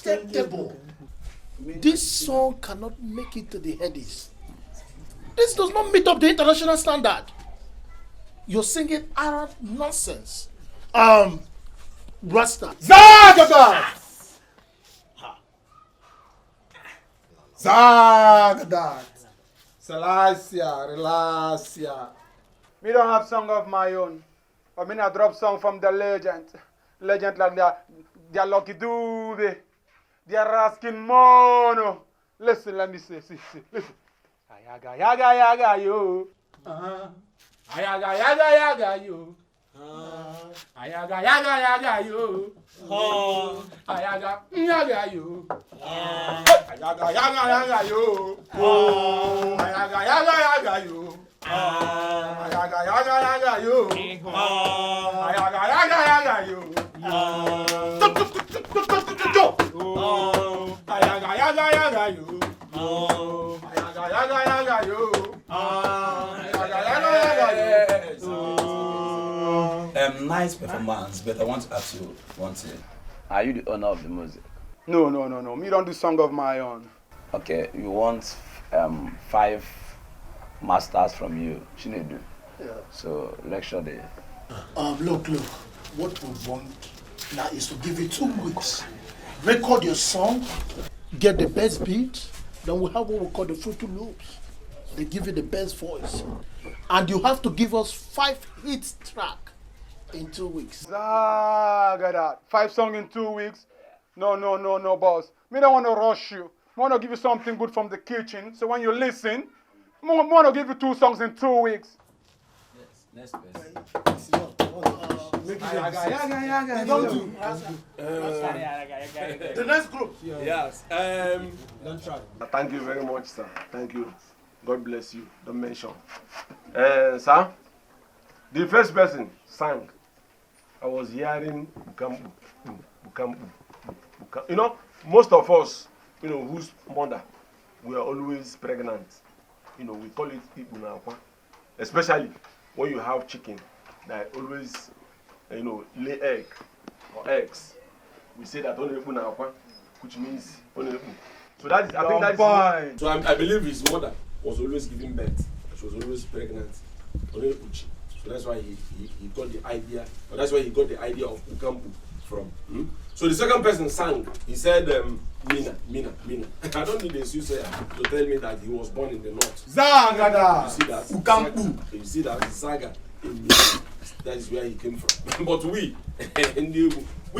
unacceptable. This song cannot make it to the headies. This does not meet up the international standard. You're singing Arab nonsense. Rasta. Zagadat! Zagadat! Salasia, Relasia. Me don't have song of my own. But me not drop song from the legend. Legend like they're Lucky Dube. They're Raskin Mono. Listen, let me say, listen. Ayaga, yaga, yaga, yo. Ayaga, yaga, yaga, yo. Ayaga, yaga, yaga, yo. Ayaga, yaga, yo. Ayaga, yaga, yaga, yo. Ayaga, yaga, yaga, yo. Ayaga, yaga, yaga, yo. Ayaga, yaga, yaga, yo. Ayaga, yaga, yaga, yo. Ayaga, yaga, yaga, yo. Ayaga, yaga, yaga, yo. Nice performance, but I want to ask you one thing. Are you the owner of the music? No. Me don't do song of my own. Okay, you want 5 masters from you, Chinedu. Yeah. So lecture there. Look. What we want now is to give you 2 weeks. Record your song, get the best beat, then we have what we call the Fruity Loops. They give you the best voice. And you have to give us 5 hit track in 2 weeks. Zagadat. 5 songs in 2 weeks? No, boss. Me don't want to rush you. I want to give you something good from the kitchen. So when you listen, I want to give you 2 songs in 2 weeks. Yes, next person. The next group. Yes. Don't try. Thank you very much, sir. Thank you. God bless you. Don't mention. Sir, the first person sang. I was hearing Bukambu. You know, most of us, whose mother were always pregnant. We call it Ibunakwa. Especially when you have chicken that always, lay egg or eggs. We say that only Ibunakwa, which means only Ibu. So that is, I think that is. So I believe his mother was always giving birth. She was always pregnant. Only Uchi. So that's why he got the idea. Or that's why he got the idea of Ukampu from. So the second person sang. He said, Mina. I don't need a soothsayer to tell me that he was born in the north. Zagada. You see that? Ukampu. You see that Saga. That is where he came from. But we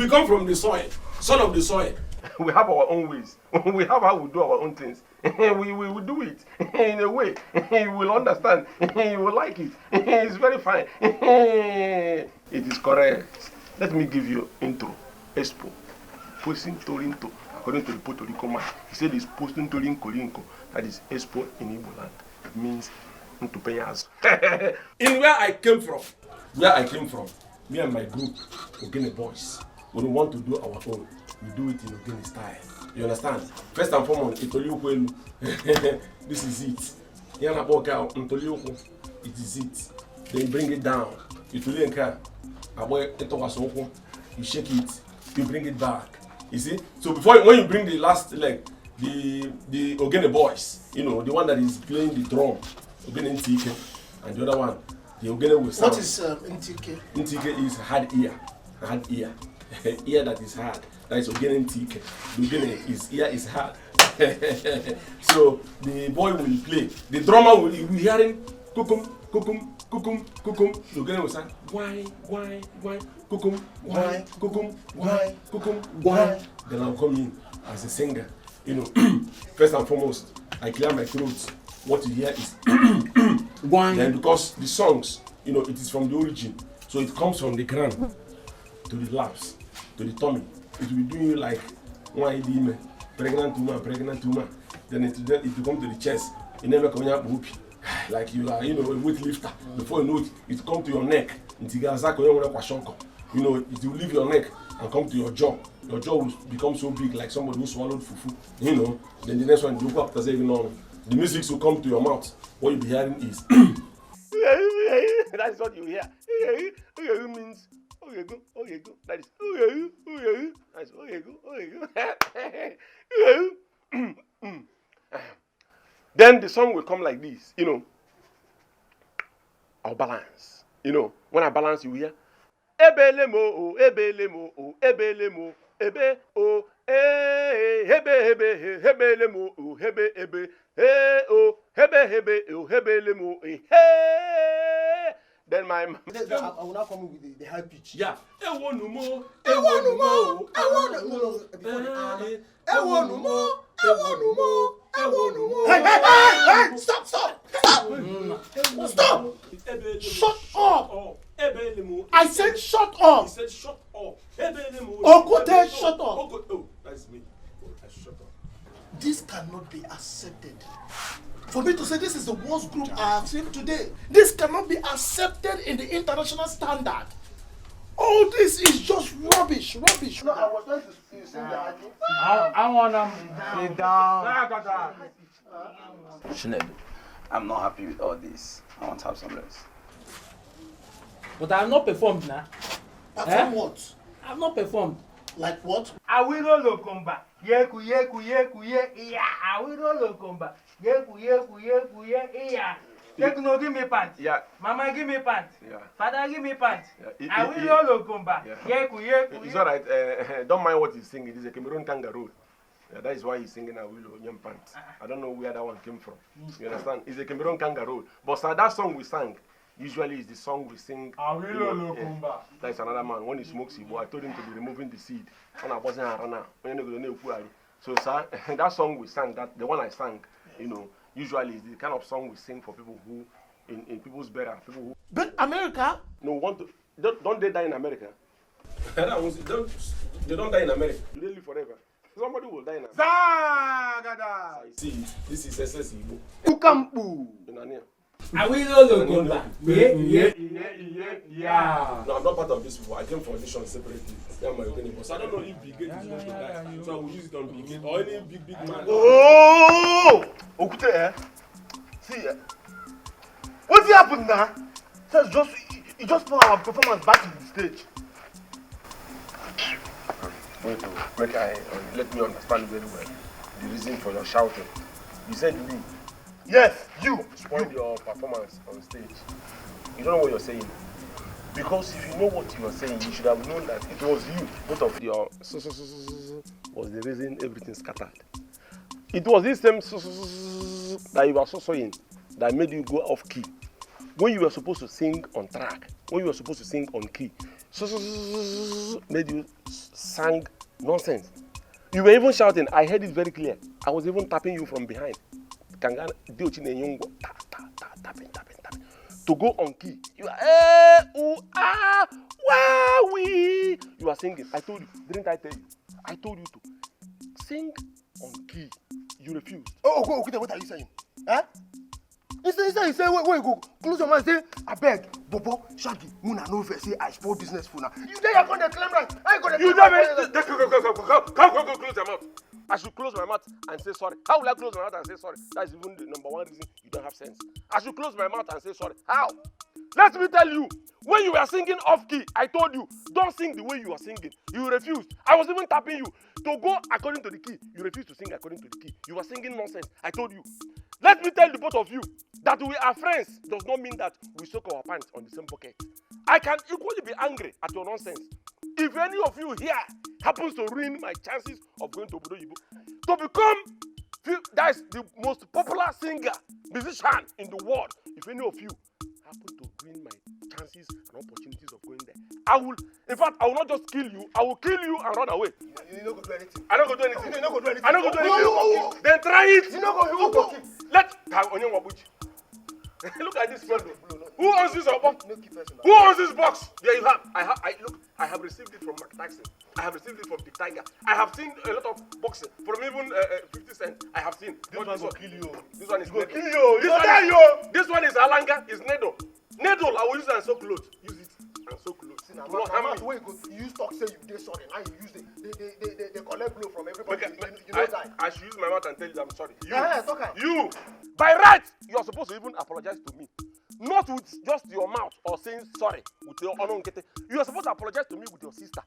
come from the soil, son of the soil. We have our own ways. We have how we do our own things. we will do it in a way you will understand. You will like it. It's very fine. It is correct. Let me give you intro. Expo. Posting Torinto. According to the Puerto Rico man, he said it's posting Torinko. That is Expo in Igbo land. It means to pay us. In where I came from, me and my group, Ogene Boys, when we want to do our own, we do it in Ogene style. You understand? First and foremost, this is it. It is it. Then you bring it down. You shake it, you bring it back. You see? So when you bring the last leg, the Ogene Boys, the one that is playing the drum, Ogene Ntike, and the other one, the Ogene will sound. What is Ntike? Ntike is hard ear. Ear that is hard. That is Ogene Ntike. The Ogene, his ear is hard. So the boy will play. The drummer will be hearing kukum. The Ogene will say why, kukum, why. Then I'll come in as a singer. First and foremost, I clear my throat. What you hear is why. Then because the songs, it is from the origin, so it comes from the ground to the laps, to the tummy. It will be doing you like one idea, pregnant woman. Then it will come to the chest. It never come up whoopee. Like you are, a weightlifter. Before you know it, it come to your neck. It will leave your neck and come to your jaw. Your jaw will become so big, like somebody who swallowed fufu. Then the next one, you go up to say, the music will come to your mouth. What you'll be hearing is. That's what you hear. Means That is, that is, Then the song will come like this, I'll balance. When I balance, you hear, Ebele mo, ebele mo, ebele mo, ebe, o, hebe, hebele mo, hebe, o, hebe, o, hebele mo, hey. Then my... I will not come with the high pitch. Yeah. Hey! Stop! Stop! Shut up! I said shut up! He said shut up. Okute, shut up! Oh, that's me. Shut up. This cannot be accepted. For me to say this is the worst group I have seen today, this cannot be accepted in the international standard. All this is just rubbish. No, I was trying to sing the I want them sit down. Shinedu, I'm not happy with all this. I want to have some rest. But I have not performed now. Perform what? I have not performed. Like what? I will not lokomba. Yeku, yeah. I will not lokomba. Yeku, yeah. Yeku no give me pants. Yeah. Mama give me pants. Yeah. Father give me pants. Yeah. I will not lokomba. Yeah. Yeku. It's alright. Don't mind what he's singing. It's a Cameroon kangaroo. Yeah, that is why he's singing Awilo Nyam Pants. I don't know where that one came from. You understand? It's a Cameroon kangaroo. But that song we sang usually is the song we sing. That's another man. When he smokes Igbo, I told him to be removing the seed. When I wasn't around. So sir, that song we sang, the one I sang, usually is the kind of song we sing for people who, in people's burial, people who. But America? No, don't they die in America? They don't die in America. Do they live forever? Somebody will die in America. Zagada. See, this is SS Igbo. Kukampu. I will not lokomba. Yeah. No, I'm not part of this before. I came for audition separately. Yeah, my opinion. So I don't know if Big Gate is going to die. So I will use it on Big Gate or any big man. Oh! Okute, see, what's happened now? So you just put our performance back to the stage. Let me understand very well the reason for your shouting. You said me. Yes, you. Spoiled your performance on stage. You don't know what you're saying. Because if you know what you are saying, you should have known that it was you. Both of your was the reason everything scattered. It was this same that you were saying that made you go off key. When you were supposed to sing on track, when you were supposed to sing on key, made you sang nonsense. You were even shouting. I heard it very clear. I was even tapping you from behind. Tapping. To go on key. You are you are singing. I told you. Didn't I tell you? I told you to sing on key. You refused. Oh, okay, what are you saying? Huh? Instead you say, wait, go. Close your mouth, say, I beg, Bobo, Shaggy, Muna, no face, say, I spoil business for now. You there, you're going to claim right. I ain't going to You go, close your mouth. I should close my mouth and say sorry. How will I close my mouth and say sorry? That is even the number one reason you don't have sense. I should close my mouth and say sorry. How? Let me tell you, when you were singing off key, I told you, don't sing the way you are singing. You refused. I was even tapping you to go according to the key. You refused to sing according to the key. You were singing nonsense. I told you. Let me tell the both of you that we are friends does not mean that we soak our pants on the same bucket. I can equally be angry at your nonsense. If any of you here happens to ruin my chances of going to Obodo Yibo, to become that is the most popular singer, musician in the world, if any of you happen to ruin my chances and opportunities of going there, I will not just kill you, I will kill you and run away. You don't go do anything. I don't go do anything. You don't go do anything. I don't go do anything. Then try it. You don't go do anything. Look at this fellow. Who owns this box? Who owns this box? There you have. I have received it from Mark Tyson. I have received it from Dikeh. I have seen a lot of boxing from even 50 Cent. I have seen. This one will kill you. This one is kill you. This one is Alanga. Is Nedo. Nedo. I will use it and so close. Use it and so close. Now, where you go? You use talk, say you did sorry. Now you use they collect blow from everybody. Okay, you know that. I should use my mouth and tell you I'm sorry. You. You, by right, you are supposed to even apologize to me. Not with just your mouth or saying sorry with your honor. You are supposed to apologize to me with your sister.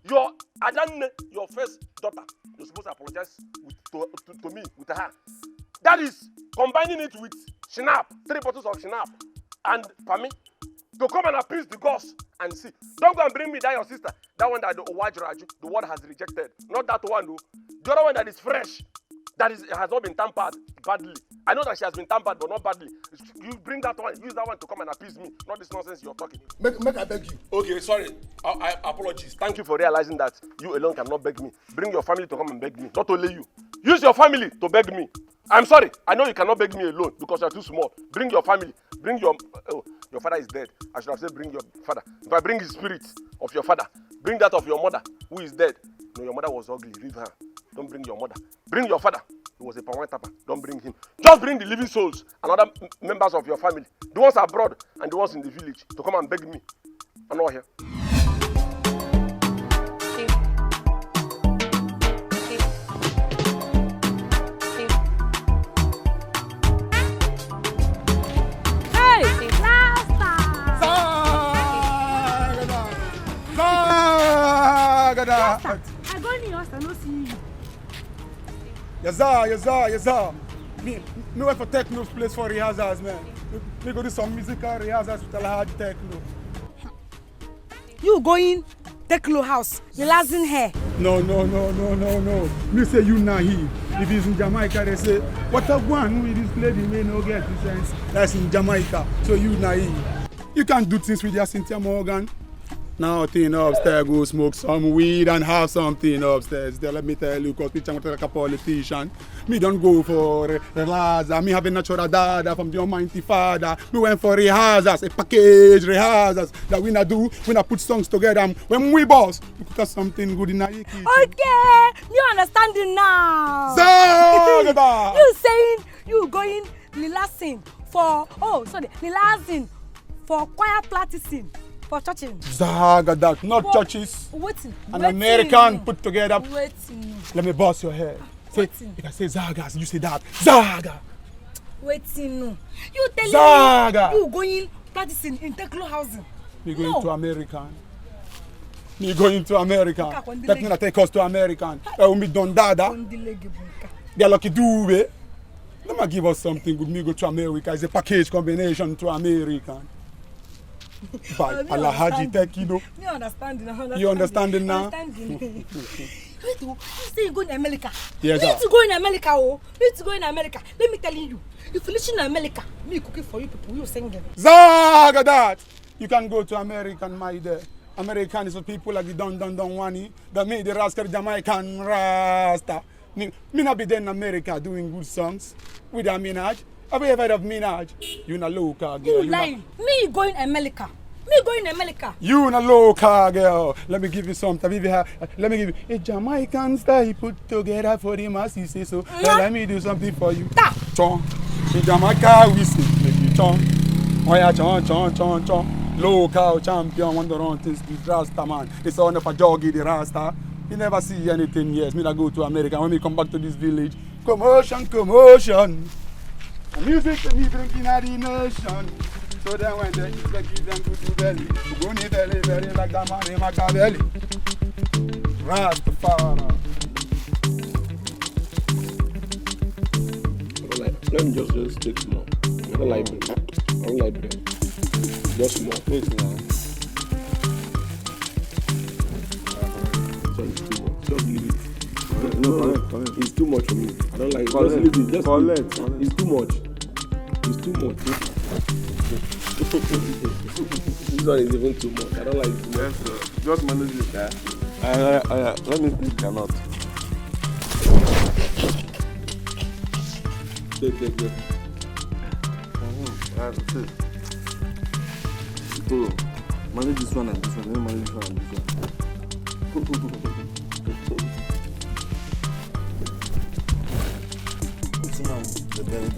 Your Adanne, your first daughter, you're supposed to apologize to me with her. That is combining it with Shinap, 3 bottles of Shinap, and Pami, to come and appease the gods and see. Don't go and bring me that your sister, that one that the Owajraju, the world has rejected. Not that one, though. The other one that is fresh, that is has not been tampered badly. I know that she has been tampered, but not badly. You bring that one, use that one to come and appease me, not this nonsense you're talking. Make I beg you. Okay, sorry. I apologize. Thank you for realizing that you alone cannot beg me. Bring your family to come and beg me, not only you. Use your family to beg me. I'm sorry. I know you cannot beg me alone because you're too small. Bring your family. Bring your... Oh, your father is dead. I should have said bring your father. If I bring the spirit of your father, bring that of your mother who is dead. No, your mother was ugly. Leave her. Don't bring your mother. Bring your father. He was a Pawai Tapa. Don't bring him. Just bring the living souls and other members of your family. The ones abroad and the ones in the village to come and beg me. I'm not here. I go in your house and not see you. Yes, sir. Me went for techno place for rehearsals, man. Me go do some musical rehearsals with Alhaji techno. You going techno house, the last in here. No. Me say you not here. If it's in Jamaica, they say, what a one with this lady may no get the sense. That's in Jamaica, so you not here. You can't do things with your Cynthia Morgan. Now, upstairs, go smoke some weed and have something upstairs. There, let me tell you, because I'm like a politician. Me don't go for rehearsals. Me have a natural dada from the Almighty Father. Me went for rehearsals, a package rehearsals that we not do. We not put songs together. When we boss, we put something good in our kitchen. Okay, you understanding now. Zagada! You saying you going relaxing for relaxing for choir practicing. For churching. Zagadak, not churches. An American put together. Let me boss your head. Say, if I say Zagas, you say that. Zaga. You telling Zaga. me you going practicing in techno housing. Me going to American. That means take us to American. When we done dada. They're lucky do it. Let me give us something good. Me go to America. It's a package combination to American. By Alhaji Tekido. You understanding now? You say you go in America. Yes, you need to go in America, oh. You need to go in America. Let me tell you. If you listen to America, me cooking for you people, you singing. Zaga that! You can go to American, my dear. American is for people like the Don Wani that made the rascal Jamaican Rasta. Me not be there in America doing good songs with a Minaj. Have you ever heard of Minaj? You na local girl. You lying. Me going America. You na local girl. Let me give you something. Let me give you a Jamaican style put together for the masses. Say so. Let me do something for you. Chon. In Jamaica we say make you chon. Oh yeah, chon. Local champion wonder on this Rasta man. It's all up a joggy the Rasta. You never see anything yet. Me na go to America. When we come back to this village, commotion. The music and me drinking at the nation. So then when they eat, they give them good belly. Uguni belly, like that man in Machiavelli. Rastafari. Let me just take small. I don't like bread. Just small. Wait now. Sorry, it's too much. Just leave it. No, it's too much for me. I don't like it. Just leave it. Just leave it. It's too much. It's too much. This one is even too much. I don't like it. Yes, just manage it. Yeah. Let me think. Cannot. Take. That's it. Go. Manage this one and this one. Let me manage this one and this one. What's now? The belly.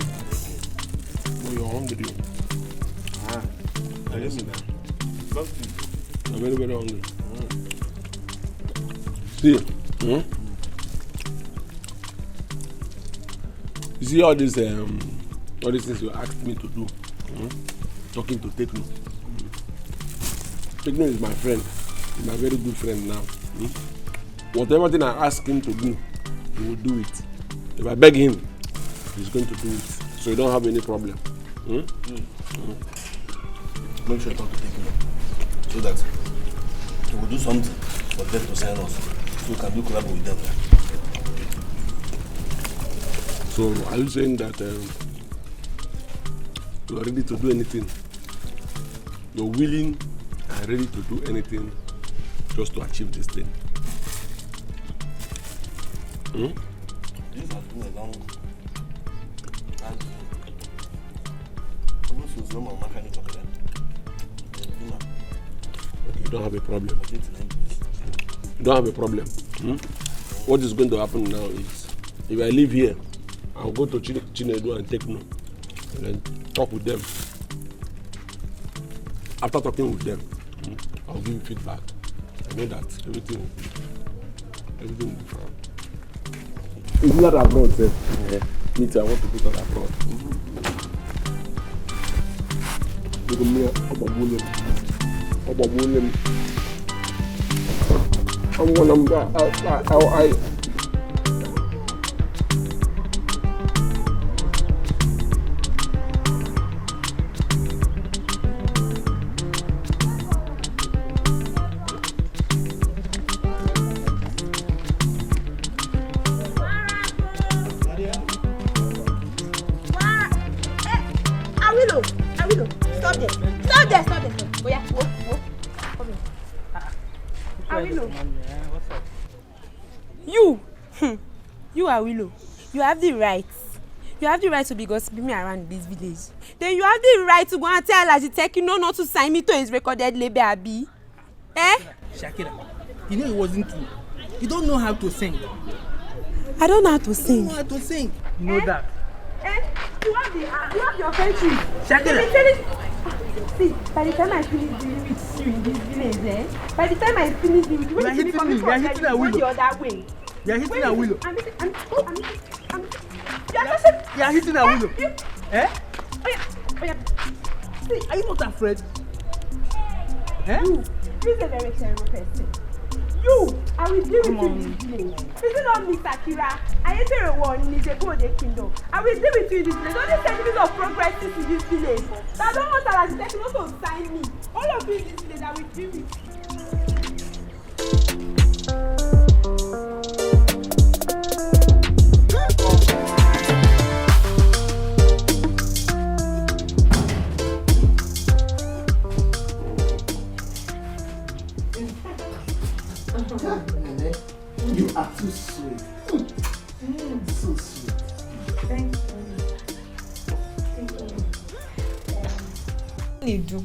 Oh, you're hungry. I guess now. I'm very, very hungry. See? You see all these things you asked me to do? talking to Tekno. Tekno is my friend. He's my very good friend now. Whatever thing I ask him to do, he will do it. If I beg him, he's going to do it. So you don't have any problem. Make sure you talk to Tekno so that we will do something for them to sign us. So we can do collab with them. So are you saying that you are ready to do anything? You're willing and ready to do anything just to achieve this thing? This has been a long and you don't have a problem. You don't have a problem. What is going to happen now is, if I live here, I'll go to Chinedu and Tekno and then talk with them. After talking with them, I'll give you feedback. I know that everything will be fine. Is that abroad, sir? Yeah. Me too, I want to put that abroad. Look at me, I'm gonna Awilo, you have the right. You have the right to be gossiping me around this village. Then you have the right to go and tell Tekno not to sign me to his recorded label, Abi. Eh? Shakira, you know it wasn't true. You don't know how to sing. I don't know how to sing. You know how to sing. You know that. You have your country. Shakira. See, by the time I finish dealing with you in this village, by the time I finish dealing with you, you are hitting me. You are hitting a window. The other way. You are hitting a willow. You are hitting a willow. Eh? Oh yeah. See, are you not afraid? Eh? You're a very terrible person. I will deal with you in this village. This is not Mr. Kira. I enter a war in the kingdom. I will deal with you in this village. Only centuries of progress in this village. I don't want that as Tekno to sign me. All of you in this village, I will deal with you. You are too sweet. So sweet. Thank you. Do.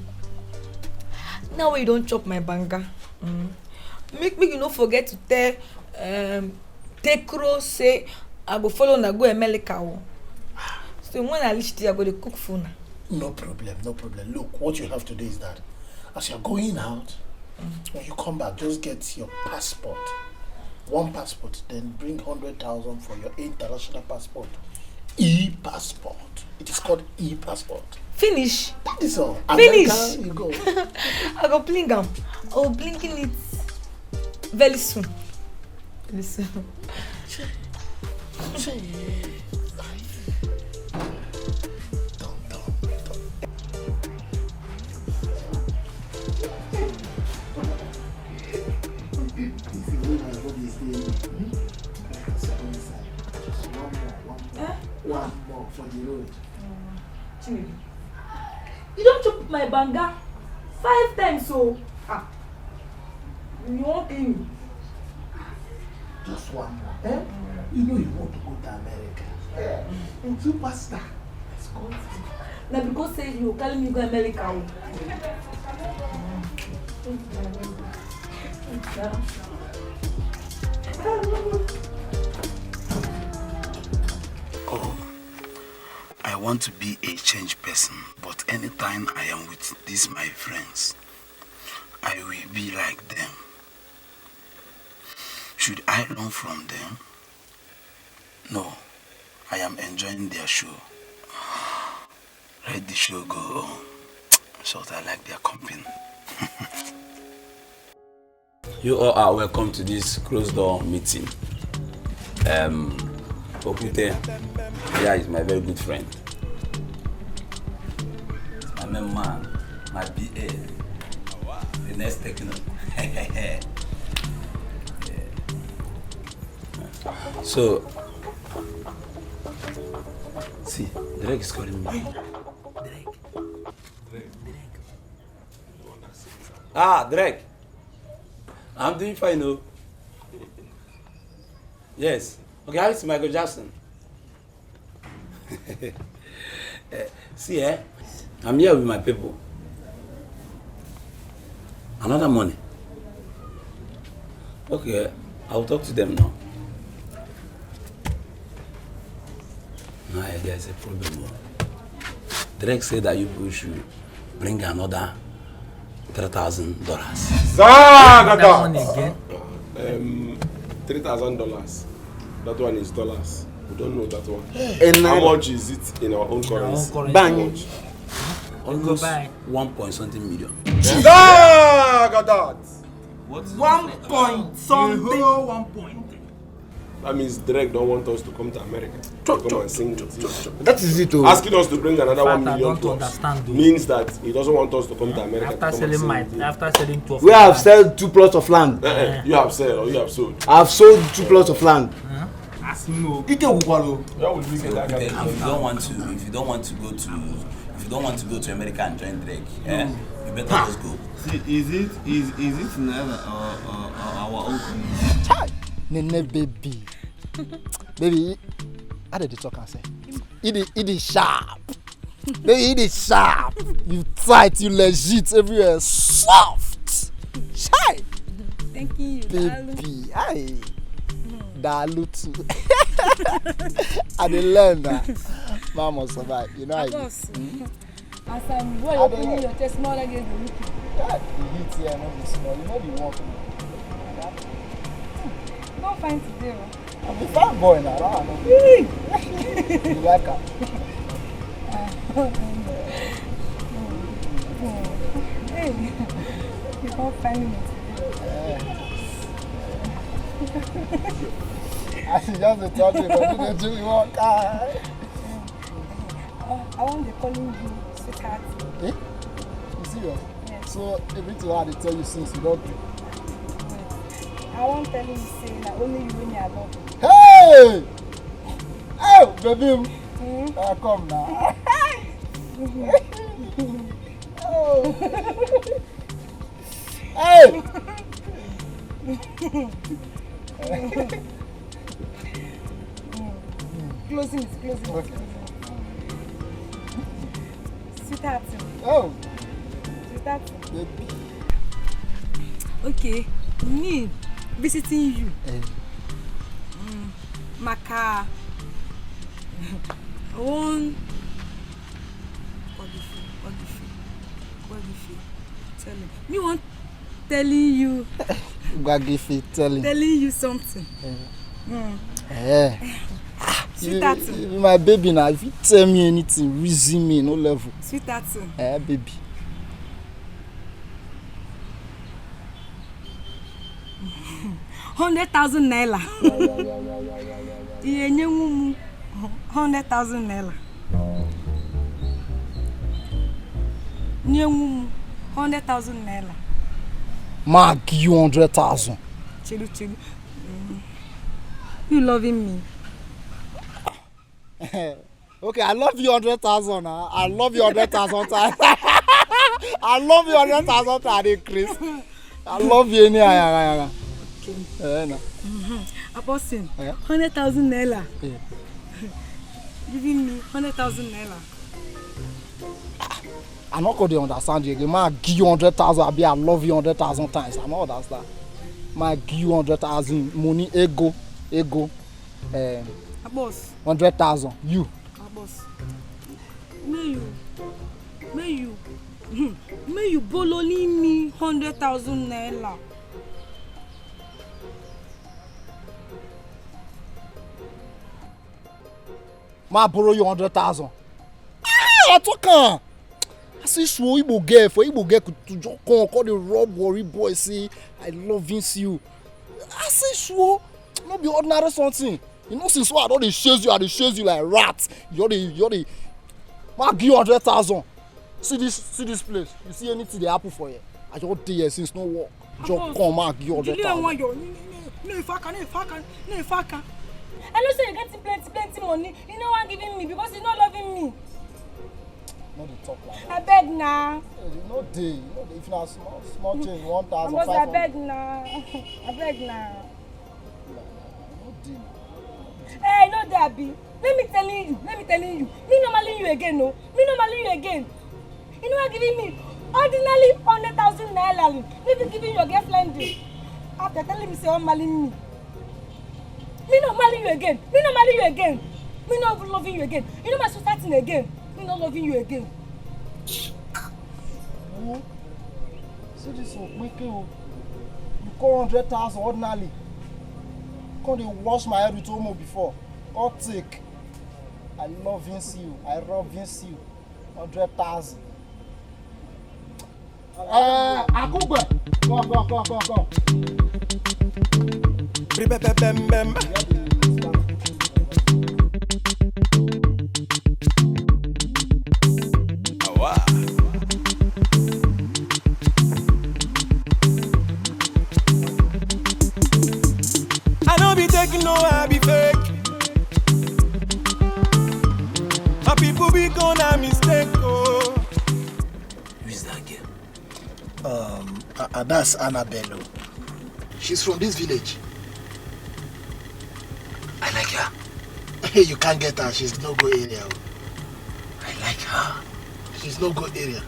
Now you don't chop my banga. Make me you no forget to tell Tekro say I go follow na go Ebele cow. So when I reach there I go to cook food. No problem. Look, what you have to do is that as you're going out, when you come back, just get your passport. One passport, then bring 100,000 for your international passport. E-passport. It is called e-passport. Finish. That is all. Finish. America, you go. I go blink them. I will blinking it very soon. Listen. One more for the road. You don't chop my banga 5 times, so you won't kill me. Just one more. You know you want to go to America. Superstar. Let's go. Now because say you carry me go America. Oh, I want to be a changed person, but anytime I am with these my friends, I will be like them. Should I learn from them? No, I am enjoying their show. Let the show go on. So I like their company. You all are welcome to this closed door meeting. Okute, yeah, is my very good friend. My main man, my BA, the next techno. So, see, Drake is calling me. Drake. I'm doing fine, no. Yes. Okay, how is Michael Jackson? See, I'm here with my people. Another money. Okay, I'll talk to them now. No, there's a problem. Drake said that you should bring another $3,000. Zagada! Money again? $3,000. That one is dollars. We don't know that one. How much is it in our own currency? Bang. Almost 1 point something million. Zagada! What? 1 point something. 1 point. That means Drake don't want us to come to America to come and sing with you. That is it. Asking us to bring another 1 million I don't plus understand, though. means that he doesn't want us to come to America. After selling 12. We have sold 2 plots of land. You have sold or you have sold. I have sold 2 plots of land. As you know. If you don't want to go to America and join Drake, you better just go. See, is it never our own community? Nene baby. Baby, how did you talk and say? It is sharp. Baby, it is sharp. You tight, you legit, everywhere soft. Shy. Thank you, baby. Hi. Dalu too. I didn't learn that. Mom must survive. You know how it is. As I'm boy, opening your chest, more like you're looking. The heat here, not be small. You know the work. Don't find today. I'm a fat boy now. You like her? Hey, you can't find me today. I should just be talking, but you don't do work. I want to calling you sweetheart. Eh? You serious? Yes. So, everything I had to tell you since you don't do. I won't tell you say that only you when you are love. Hey! Oh, baby! Come now. Oh. Hey! Closing. Okay. Sweetheart. Oh. Sweetheart. Baby. Okay. Me visiting you. Maka. One. What if you tell him? Me want telling you. Telling you something. Sweetheart. You my baby now. If you tell me anything, reason me no level. Sweetheart. Baby. $100,000. Iye nyengu 100,000 naira. Nyengu 100,000 naira. Ma give you 100,000. Chilu. You loving me? Okay, I love you 100,000. I love you 100,000 times. I love you 100,000 times, Chris. I love you anyhow. Okay. Apostle, 100,000 naira. Giving me 100,000 naira. I'm not going to understand you again. Man, give you 100,000. I love you 100,000 times. I'm not understand. Man, give you 100,000 money. Ego. Boss. 100,000. You. Boss. May you bololi me 100,000 naira. Ma borrow you 100,000. I took her. I say so Igbo girl to just come call the rob worry boy say I love you. I say so, not be ordinary something. You know since why I don't chase you, I chase you like rat. You're the man give you 100,000. See this place. You see anything they happen for you? I just dey here since no work. Just come and give you 100,000. No, if I can. I know say you getting plenty money. You know what giving me because you're not loving me. No dey talk like that. I beg now. You know dey. If na small change 1,500. I beg now. No dey. Hey, no dey abi. Let me telling you. Me normally you again, no. You know what giving me ordinarily 100,000 naira. Maybe giving your girlfriend this. After telling me say I'm marrying me. Me not marry you again. Me not loving you again. You know my starting again. Me not loving you again. Oh, see this one, you call 100,000 ordinarily. Come they wash my head with Omo before. God take. I love you. 100,000. Akugbe. Go. I don't be taking no, I be fake. My people be gonna mistake. Oh. Who is that girl? That's Annabelle. She's from this village. I like her. Hey, you can't get her. She's no go area. I like her. She's no go area.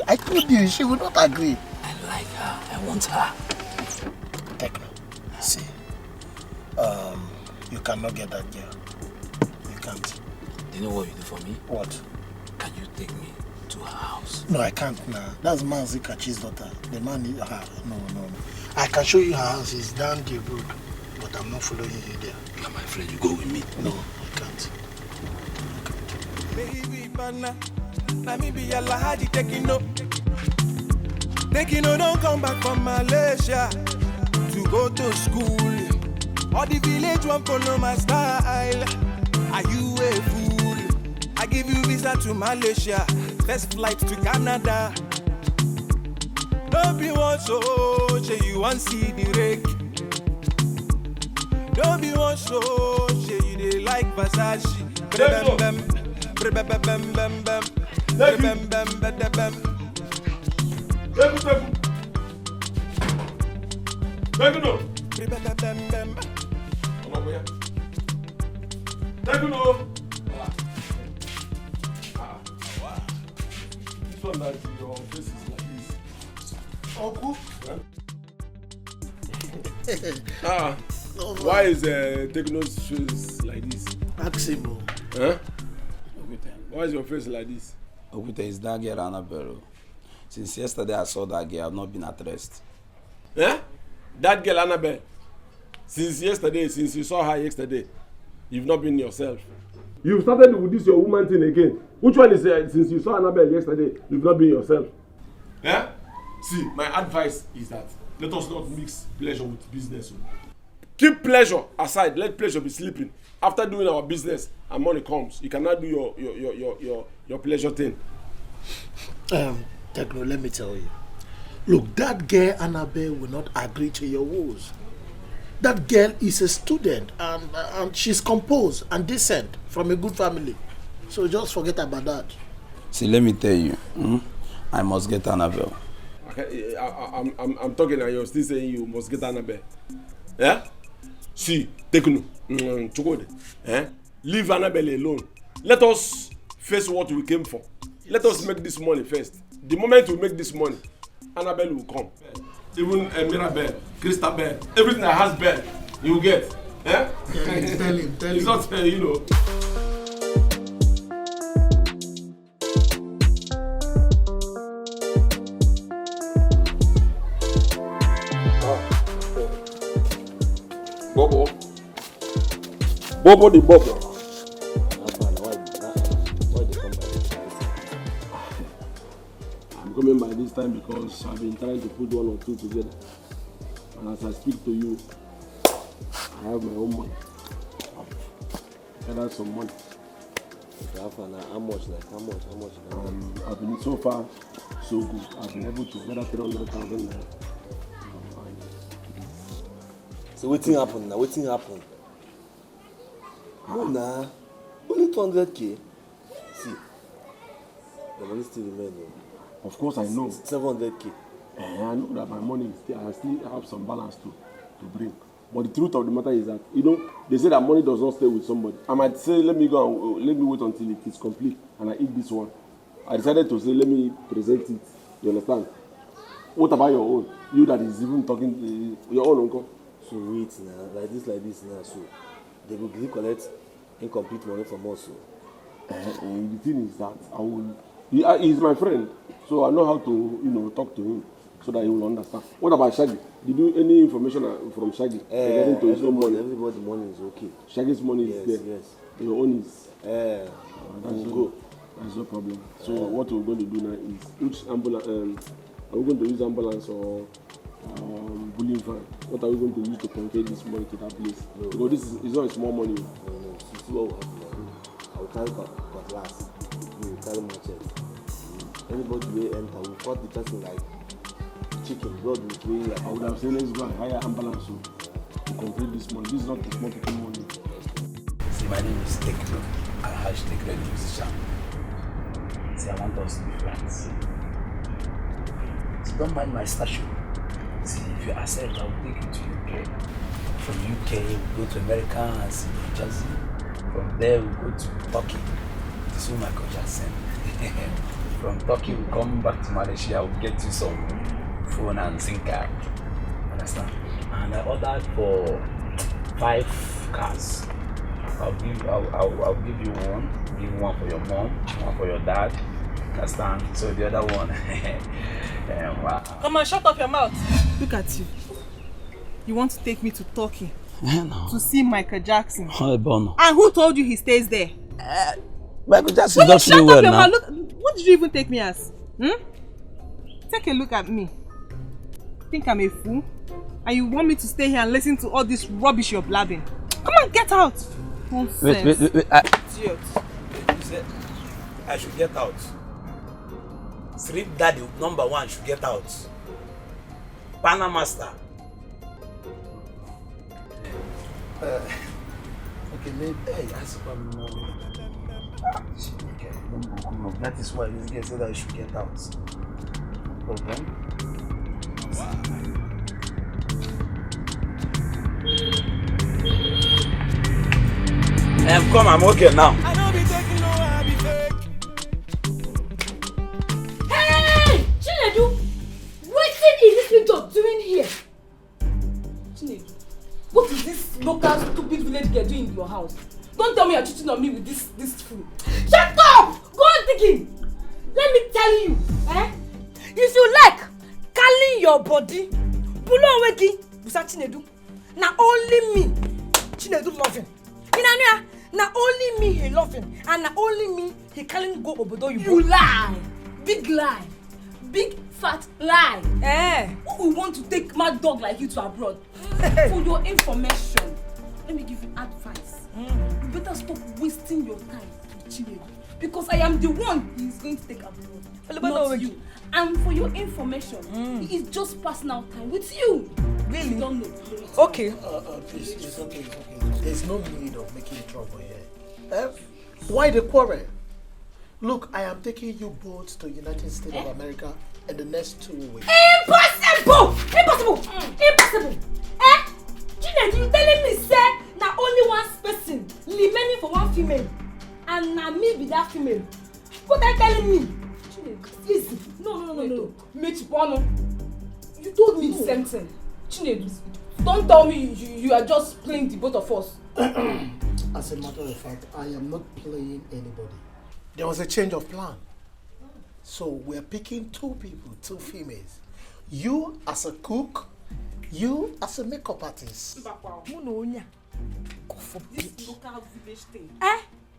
I told you, she would not agree. I like her. I want her. Techno, see, you cannot get that girl. You can't. Do you know what you do for me? What? Can you take me to her house? No, I can't now. That's Manzi Kachi's daughter. The man need her. No. I can show you her house. It's down the road, but I'm not following you there. You are my friend. You go with me. No, I can't. Baby, banana. Let me be a lahadi taking no. Taking no, don't come back from Malaysia to go to school. All the village won't follow my style. Are you a fool? I give you visa to Malaysia, first flight to Canada. Don't be one so, you want see the rake. Don't be one so, you they like Versace. Bam bam bam bam bam bam. This one that your face is like this. Why is Tekno's face like this? Maximo. Huh? Why is your face like this? Okute is that girl Annabelle. Since yesterday I saw that girl, I've not been at rest. Eh? That girl Annabelle. Since yesterday, since you saw her yesterday, you've not been yourself. You started with this your woman thing again. Which one is since you saw Annabelle yesterday, you've not been yourself? Eh? See, my advice is that let us not mix pleasure with business. Keep pleasure aside. Let pleasure be sleeping. After doing our business and money comes, you cannot do your pleasure thing. Techno, let me tell you. Look, that girl Annabelle will not agree to your rules. That girl is a student and she's composed and decent from a good family. So just forget about that. See, let me tell you, I must get Annabelle. Okay, I'm talking and you're still saying you must get Annabelle. Yeah? See, Tekno, leave Annabelle alone. Let us face what we came for. Let us make this money first. The moment we make this money, Annabelle will come. Even Mirabelle, Christabel, everything that has bell, you will get. Eh? Tell him. It's not fair, you know. Bobo. Bobo the Bobo. I'm coming by this time because I've been trying to put one or two together. And as I speak to you, I have my own money. I got some money. How much? I've been so far so good. I've been able to gather 300,000 naira. So wetin happen now? Wetin happen? No nah. Only 200k. See, the money still remains. Of course I know. 700k. I know that my money is still, I still have some balance to bring. But the truth of the matter is that, you know, they say that money does not stay with somebody. I might say, let me go and let me wait until it is complete and I eat this one. I decided to say, let me present it. You understand? What about your own? You that is even talking to your own uncle. So wait now, like this now, so they will really collect incomplete money from us. So. The thing is that I will. He's my friend, so I know how to, you know, talk to him so that he will understand. What about Shaggy? Did you any information from Shaggy regarding to his own money? Everybody's money is okay. Shaggy's money is there. Yes. Your own is. That's no problem. So what we're going to do now is which ambulance? Are we going to use ambulance or bullying van? What are we going to use to convey this money to that place? No. Because this is not a small money. No. See what will happen. I will carry cutlass. We will carry machete. Anybody will enter. We cut the person like chicken. Blood will be like. I would have said let's go and hire ambulance to complete this money. This is not a small people money. See, my name is Tekno. I'm hashtag ready musician. See, I want us to be friends. So don't mind my statue. See, if you accept, I will take you to UK. From UK, we go to America and see Jersey. From there, we go to Turkey. This is Michael Jackson. From Turkey, we come back to Malaysia. We'll get you some phone and SIM card. Understand? And I ordered for 5 cars. I'll give you one. Give one for your mom, one for your dad. Understand? So the other one. Wow. Come on, shut up your mouth. Look at you. You want to take me to Turkey? No. To see Michael Jackson. Oh, and who told you he stays there? Michael Jackson does really well now. Look, what did you even take me as? Take a look at me. Think I'm a fool? And you want me to stay here and listen to all this rubbish you're blabbing? Come on, get out! Nonsense. Wait. Idiot. You said I should get out. Strip Daddy #1 should get out. Pana Master. Okay, maybe that is why this guy said I should get out. Okay. Come, I'm okay now. I don't be taking no, I be fake. Hey! Chinedu! What is this window doing here? Chinedu, what is this local stupid village girl doing in your house? Don't tell me you're cheating on me with this fool. Shut up! Go on digging! Let me tell you, if you like, calling your body, pull on weki, busa Chinedu. Now only me, Chinedu loving. Now only me he loving, and now only me he calling go obodo you. You lie! Big lie! Big fat lie! Who will want to take mad dog like you to abroad? For your information, let me give you advice. You better stop wasting your time with Chinedu, because I am the one he is going to take abroad, not you. And for your information, it is just personal time with you. Really? You don't know. Okay. Please, it's okay. There's no need of making trouble here. Why the quarrel? Look, I am taking you both to United States of America in the next 2 weeks. Impossible! Chinedu, you telling me say na only one person remaining for one female, and na me be that female? What are you telling me? Chinedu, listen. No. Mechipono, you told me the same thing. Chinedu, don't tell me you are just playing the both of us. As a matter of fact, I am not playing anybody. There was a change of plan. So we're picking 2 people, 2 females. You as a cook, you as a makeup artist. This local village thing.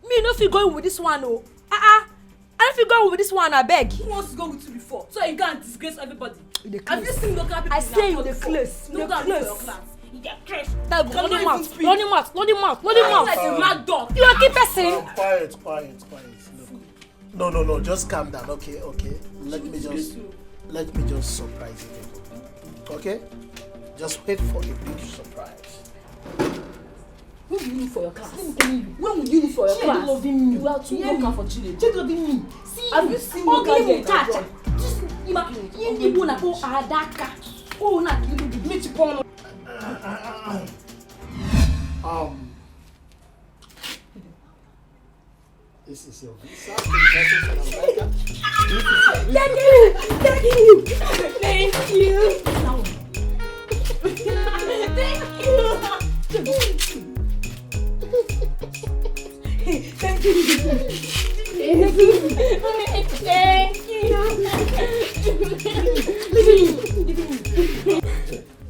Me no fit go with this one, oh. I don't fit go with this one, I beg. Who wants to go with you before? So you can't disgrace everybody. Have you seen local people? I say you the class. No go your class. You get cursed. Running mouth. Like a mad dog. You are keep person. Quiet. Look. No. Just calm down. Okay. Let me just surprise you. Okay? Just wait for a big surprise. Who will you look for your class? Let me tell you. When will you look for your class? Loving me. You are too local for Chile. Check loving me. See, have you seen local girls abroad? Just imagine. You na go adaka. Oh, na kilu bi mechi pono. This is your visa. Thank you.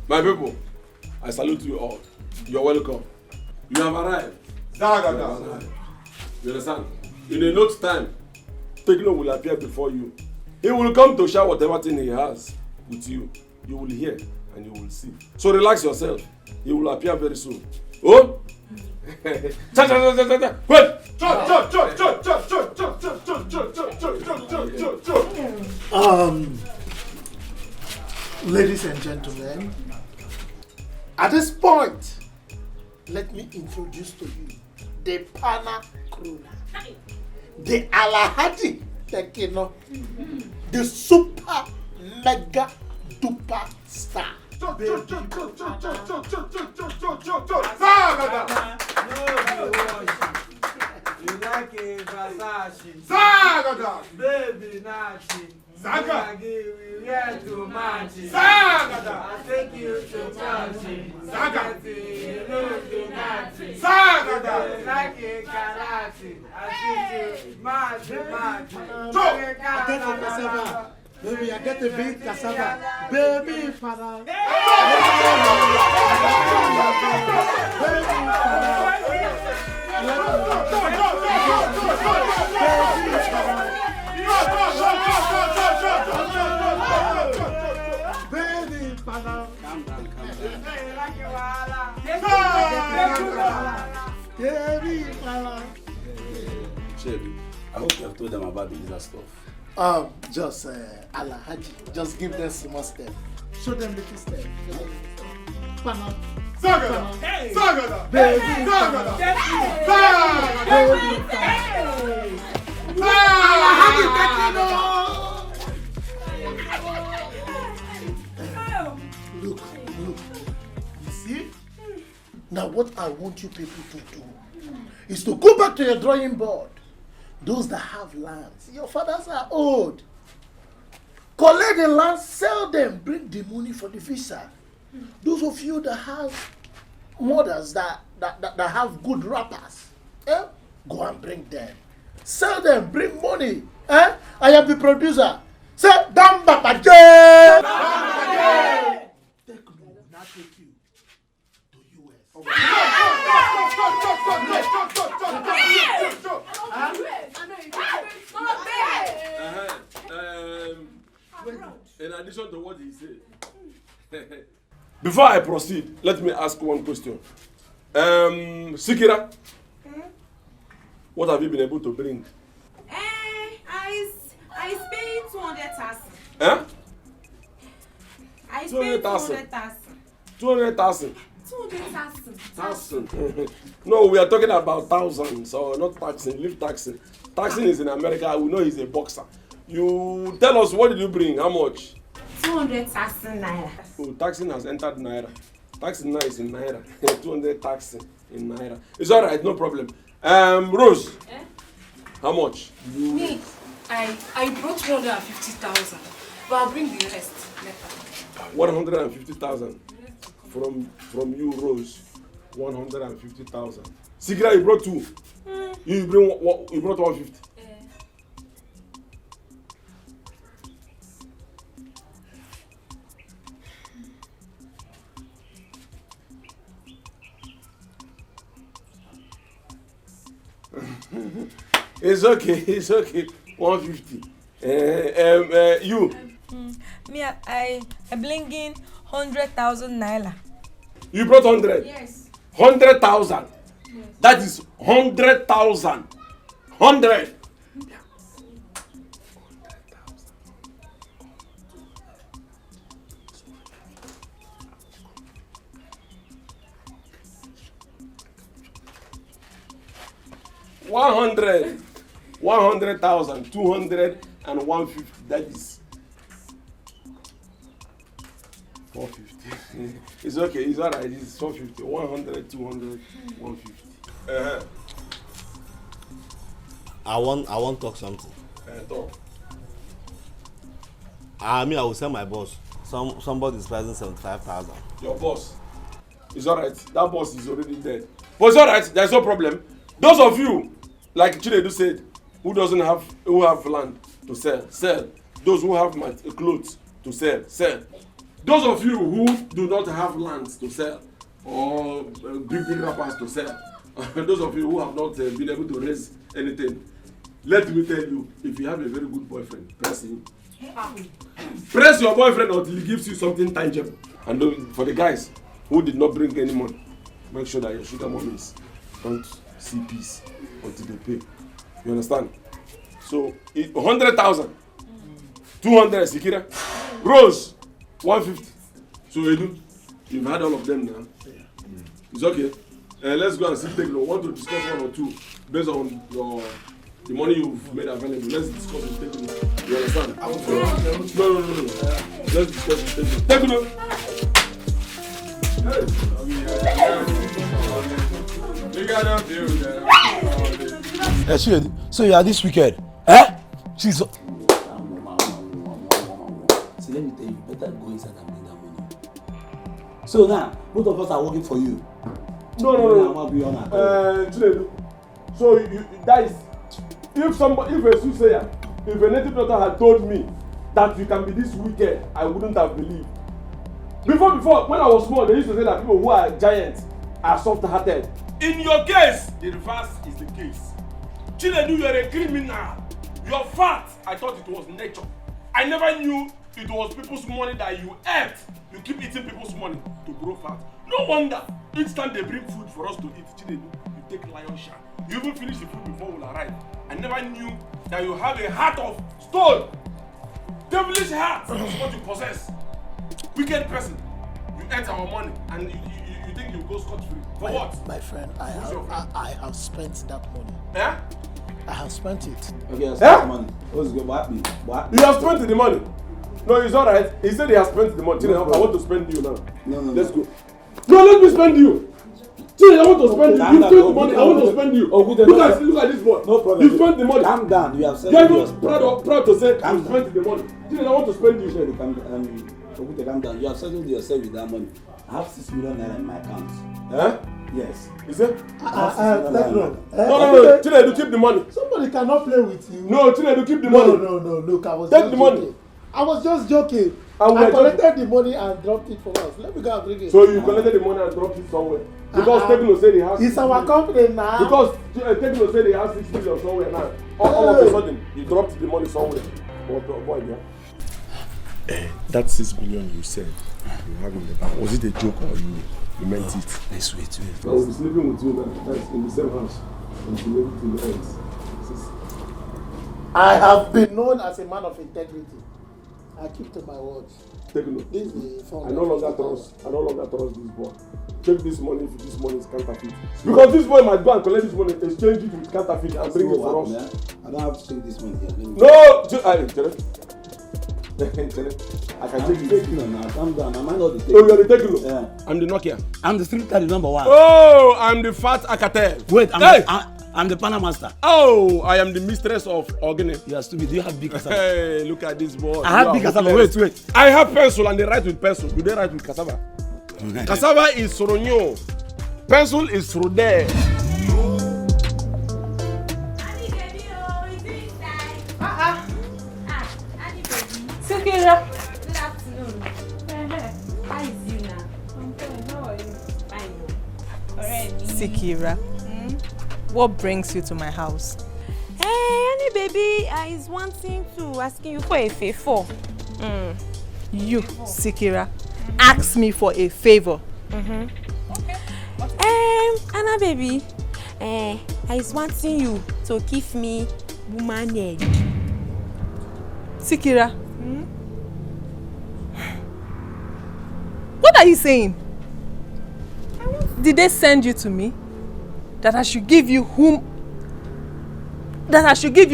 My people, I salute you all. You're welcome. You have arrived. You understand? In a note's time, Tekno will appear before you. He will come to share whatever thing he has with you. You will hear and you will see. So relax yourself. He will appear very soon. Oh? Ladies and gentlemen, at this point, let me introduce to you the Pana crew, the Alahadi Tekino, the super mega duper star. You like a Versace, baby Nachi, I give you here to match, I take you to Chelsea, you look to Nazi, you like a Karachi, I see you match. I get the cassava, baby, I get the big cassava, baby father. Shelby, I hope you have told them about the visa stuff. Just Alhaji, just give them some more step. Show them little step. Pana. Sagada! Sagada! Baby! Sagada! Look. You see? Now what I want you people to do is to go back to your drawing board. Those that have lands, your fathers are old. Collect the land, sell them, bring the money for the visa. Those of you that have mothers that have good rappers, go and bring them. Sell them, bring money. I am the producer. Say, Damba Baje! Take no, not take you to US. In addition to what he said, before I proceed, let me ask one question. Sikira, what have you been able to bring? I spent 200,000. Huh? I spent 200,000. 200,000. 200,000. No, we are talking about thousands, so not taxing. Leave taxing. Taxing is in America. We know he's a boxer. You tell us, what did you bring? How much? 200,000 naira. Oh, taxing has entered naira. Taxing now is in naira. 200 taxing in naira. It's all right, no problem. Rose. How much? Me, I brought 150,000, but I'll bring the rest later. 150,000 from you, Rose. 150,000. Sigra, you brought two. You brought 150. It's okay. 150. You? Me, I bring in 100,000 naira. You brought 100? Yes. 100,000? Yes. That is 100,000. 100. 100, 100,000, 200 and 150. That is 450. It's okay. It's alright. It's 450. 100, 200, 150. I want talk something. Talk. I mean, I will send my boss. Somebody is pricing 75,000. Your boss. It's alright. That boss is already dead. But it's alright. There's no problem. Those of you, like Chinedu said, who have land to sell. Those who have clothes to sell. Those of you who do not have lands to sell or big rappers to sell, those of you who have not been able to raise anything, let me tell you, if you have a very good boyfriend, press him. Press your boyfriend until he gives you something tangible. And for the guys who did not bring any money, make sure that your sugar mummies don't see peace until they pay. You understand? So 100,000, 200 Sikira, Rose 150. So Edu, you've had all of them now. It's okay. Let's go and see Tekno. Want to discuss one or two based on the money you've made available. Let's discuss with Tekno. You understand? No. Let's discuss with Tekno. So you are this wicked? Eh? She's so... See, let me tell you, better go inside and bring that money. So now, both of us are working for you. No. So that is, if a native daughter had told me that you can be this wicked, I wouldn't have believed. Before, when I was small, they used to say that people who are giants are soft-hearted. In your case, the reverse is the case. Chinedu, you are a criminal. Your fat, I thought it was nature. I never knew it was people's money that you ate. You keep eating people's money to grow fat. No wonder, each time they bring food for us to eat, Chinedu, you take lion share. You even finish the food before we'll arrive. I never knew that you have a heart of stone. Devilish heart is what you possess. Wicked person. You ate our money and you think you go scot-free. For what? My friend, I have spent that money. Yeah? I have spent it. Okay, I spent the money. What's good? What? You have spent the money. No, it's alright. He said he has spent the money. No, I want to spend you now. No. Let's go. No, let me spend you. I want to spend you. You spent the money. I want to spend you. Look at this boy. No problem. You spent the money. Calm down. You have said you're proud to say you spent the money. I want to spend you. Calm down. You have settled yourself with that money. I have 6 million naira in my account. Huh? Yes. Is it? No. Chinedu, keep the money. Somebody cannot play with you. No, Chinedu, keep the money. No. Look, I was take just the money. Joking. I was just joking. I collected the money and dropped it for us. Let me go and bring it. So you collected the money and dropped it somewhere? Because Tekno said he has. It's our company now. Because Tekno said he has 6 million somewhere now. All of a sudden, he dropped the money somewhere. That 6 million you said you have in the bank, was it a joke or you meant it? Let's wait. I will be sleeping with you now. That's in the same house until everything ends. I have been known as a man of integrity. I keep to my words. Tekno. This is I no longer trust this boy. Check this money if this money is counterfeit. Because this boy might go and collect this money, exchange it with counterfeit and bring it for us. I don't have to take this money here. No! I can take it. Now. Calm down. Am I not the Tekno? Oh, you are the Tekno? Yeah. I'm the Nokia. I'm the street card number 1. Oh, I'm the fat Akatel. Wait, I'm the Pana Master. Oh, I am the mistress of Ogene. You are stupid. Do you have big cassava? Hey, look at this boy. I have big cassava. Wait. I have pencil and they write with pencil. Do they write with cassava? Cassava is Soronyo. Pencil is Rode. Sikira. Good afternoon. How is you now? I'm fine. How are you? Fine. Alright. Sikira, what brings you to my house? Abi, I is wanting to asking you for a favor. You, Sikira, ask me for a favor. Anna baby, I is wanting you to give me woman head. Sikira, what are you saying? Did they send you to me? That I should give you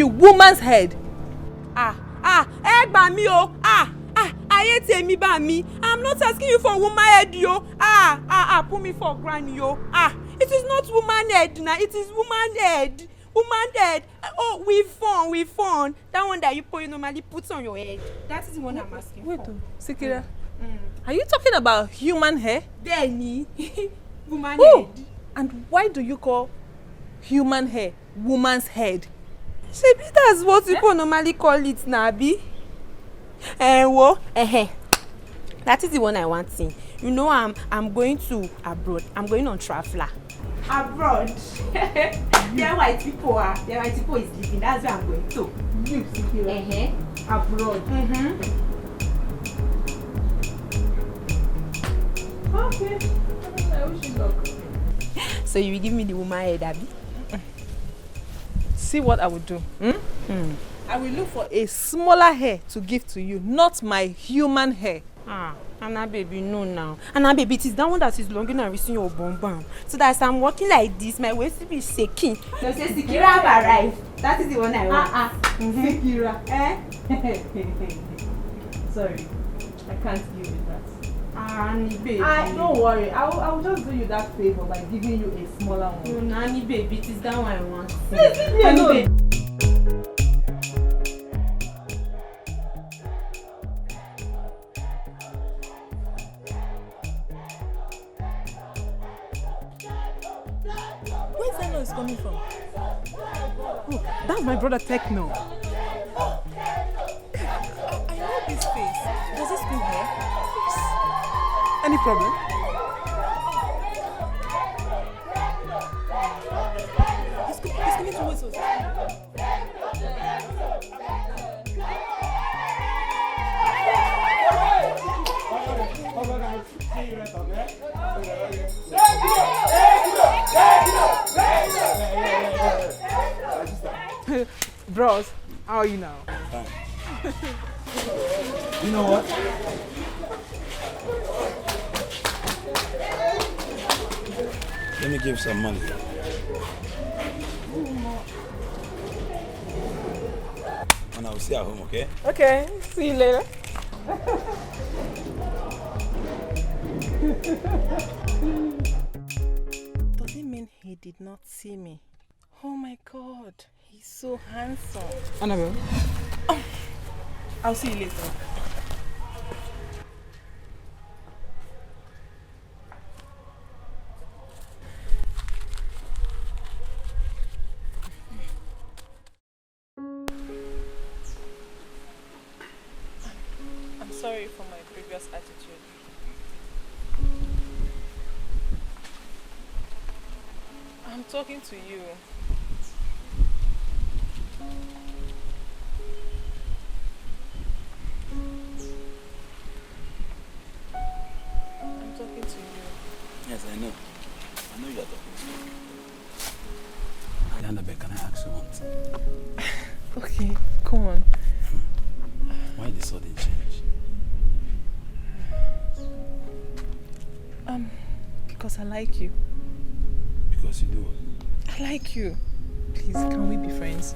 woman's head? Egg by me, oh. I hate me by me. I'm not asking you for woman head, yo. Put me for granny, yo. It is not woman head now. It is woman head. Woman head. Oh, we found. That one that you normally put on your head. That is the one I'm asking for. Wait, Sikira. Are you talking about human hair? Benny. Woman head. And why do you call human hair woman's head? Shebi, that's what people normally call it, Nabi. That is the one I want to. You know, I'm going to abroad. I'm going on traveler. Abroad. There white people are. There white people is living. That's where I'm going to. You, Sikira. Abroad. Okay. I wish you luck. So you will give me the woman head, Abby? See what I will do. I will look for a smaller hair to give to you, not my human hair. Anna baby, no now. Anna baby, it is that one that is longer than reaching your bum. So that as I'm walking like this, my waist will be shaking. They say Sikira have arrived. That is the one I want. Sikira. Sorry, I can't give you that. Annie baby. Don't worry, I will just do you that favor by giving you a smaller one. No, Annie baby, it is that one I want. Annie baby. Where's that noise coming from? Oh, that's my brother Techno. I know this face. Does this mean hair? Any problem? He's coming towards us. Bros, how are you now? Fine. You know what? Let me give some money. And I will see you at home, okay? Okay, see you later. Does it mean he did not see me? Oh my God, he's so handsome. Annabelle, I'll see you later. I'm sorry for my previous attitude. I'm talking to you. I'm talking to you. Yes, I know. I know you're talking to me. Annabelle, can I ask you one thing? Okay, come on. Why the sudden change? Because I like you. Because you do what? I like you. Please, can we be friends?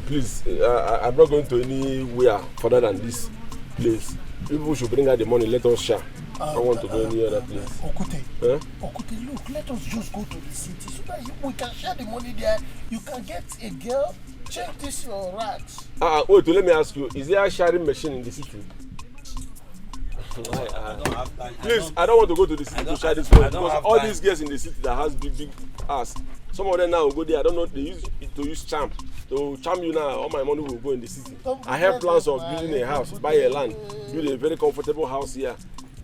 please, I'm not going to anywhere further than this place. People should bring out the money, let us share. I don't want to go any other place. Okute, Okute, look, let us just go to the city so that we can share the money there. You can get a girl, check this your rats. Wait, let me ask you, is there a sharing machine in the city? Please, I don't want to go to the city to share this money because all these girls in the city that has big ass, some of them now will go there. I don't know, they use it to use charm. To charm you now, all my money will go in the city. I have plans of building a house, buy a land, build a very comfortable house here,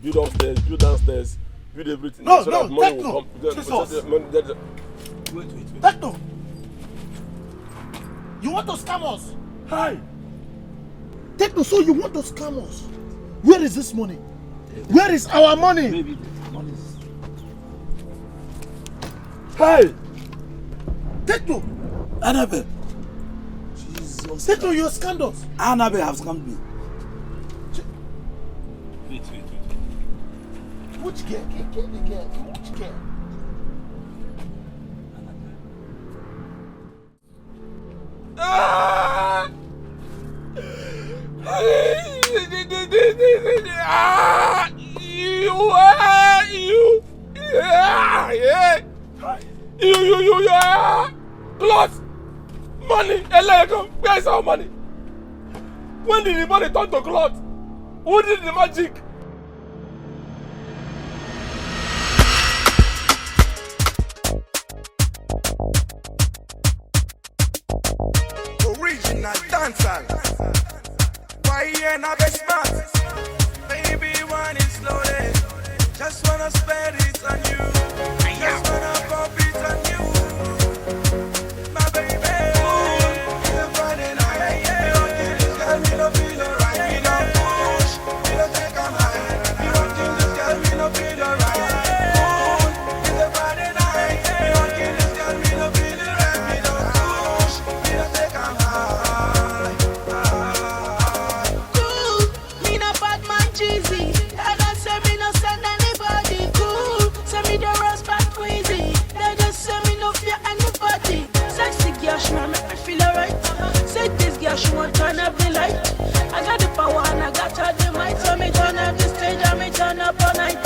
build upstairs, build downstairs, build everything. No, so no, that money Techno, will come. Wait. Techno, you want to scam us? Hi. Techno, so you want to scam us? Where is this money? Where is our money? Baby, money is... Hey! Techno! Annabelle! Techno, you scammed us! Annabelle have scammed me. Wait. Which girl? Which girl? Cloth! Money! Elego! Where is our money? When did the money turn to cloth? Who did the magic? Original dancer. Why you not be smart? Baby, one is slowly. Just wanna spend it on you. Just wanna pop it on you. My baby. It's a Friday night. You don't get this girl, me no feel alright. Me no push, me no take a high. You don't get this girl, me no feel alright. It's a Friday night. You don't get this girl, me no feel alright. Me no push, me no take a high. Cool, me no bad man cheesy. I don't say me no send anybody. Cool, say me the rest back crazy. They just say me no fear anybody. Sexy girl, she want make me feel alright. Say this girl, she want turn up the light. I got the power and I got all the might. So me turn up the stage and me turn up all night.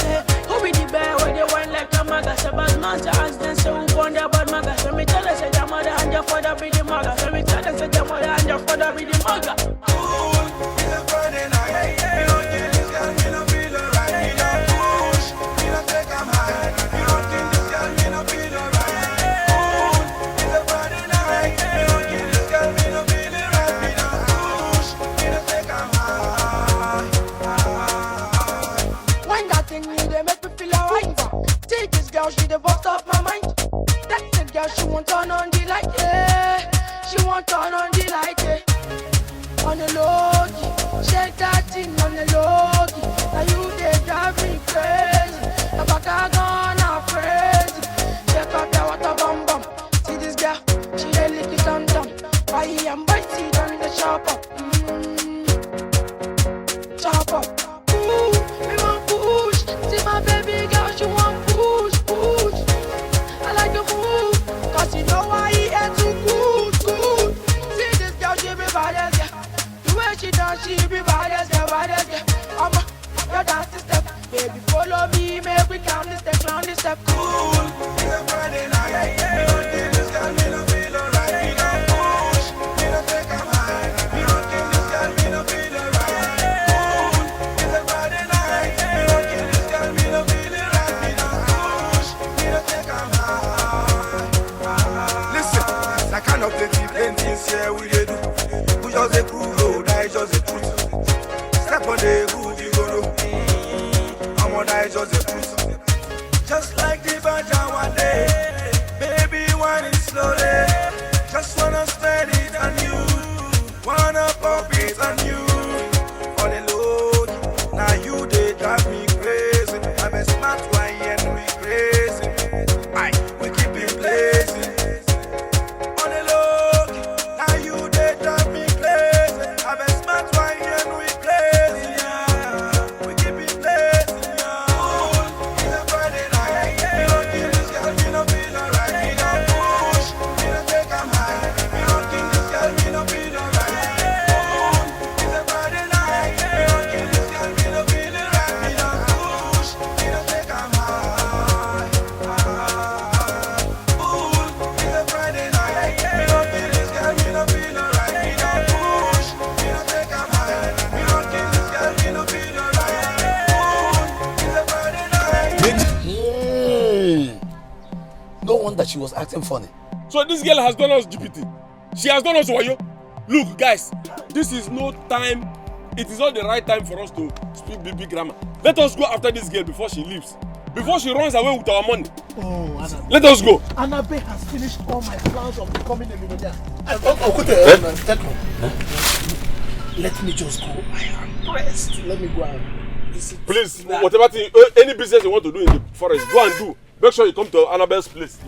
Who be the bear where they wine like a maga? Say bad man to ask them, so who born their bad maga? So me tell her, say your mother and your father be the maga. So me tell her, say your mother and your father be the maga. Cool, it's a Friday night. You don't get this girl, me no feel alright. Me no push, me no take a high. You don't get this girl, me no feel alright. Cool, it's a Friday night. You don't get this girl, me no feel alright. Me no push, me no take a high. When that thing me, they make me feel alright. See this girl, she the boss of my mind. That the girl, she won't turn on the light, yeah. She won't turn on the light, yeah. On the low key, shake that thing on the low key. Now you they drive me crazy. The back I gone crazy. Check out that water bum bum. See this girl, she a little dum dum. Why am I see on the chop up? Chop up. Ooh, me want push. See my baby girl, she want push. I like the move, cause you know why he ain't too good. See this girl, she be badass, yeah. The way she dance, she be badass, yeah. Your dance step, baby, follow me, make we count the step, Cool, it's a Friday night. You don't get this girl, me no feel alright. Me no push, me no take a high. You don't get this girl, me no feel alright. Cool, it's a Friday night. You don't get this girl, me no feel alright. Me no push, me no take a high. Listen, that kind of plenty here we dey do. We just a cool road, that is just the truth. Step on the good, you go know. I'm on that is just the truth. Just like the Baja one day, baby, one is slowly. Just wanna spend it on you, wanna pop it on you. On the load, now you they drive me crazy. I'm a smart one and we crazy. We keep it blazing. On the load, now you they drive me crazy. I'm a smart one and we crazy. We keep it blazing. Cool, it's a Friday night. You don't give this girl, me no feel alright. Me no push, me no take a high. You don't give this girl, me no feel thought that she was acting funny. So this girl has done us GPT. She has done us wayo. Look, guys, this is no time. It is not the right time for us to speak big grammar. Let us go after this girl before she leaves. Before she runs away with our money. Oh, Annabelle. Let us go. Annabelle has finished all my plans of becoming a millionaire. Let me just go. I am pressed. Let me go and visit. Please, whatever thing, any business you want to do in the forest, go and do. Make sure you come to Annabelle's place.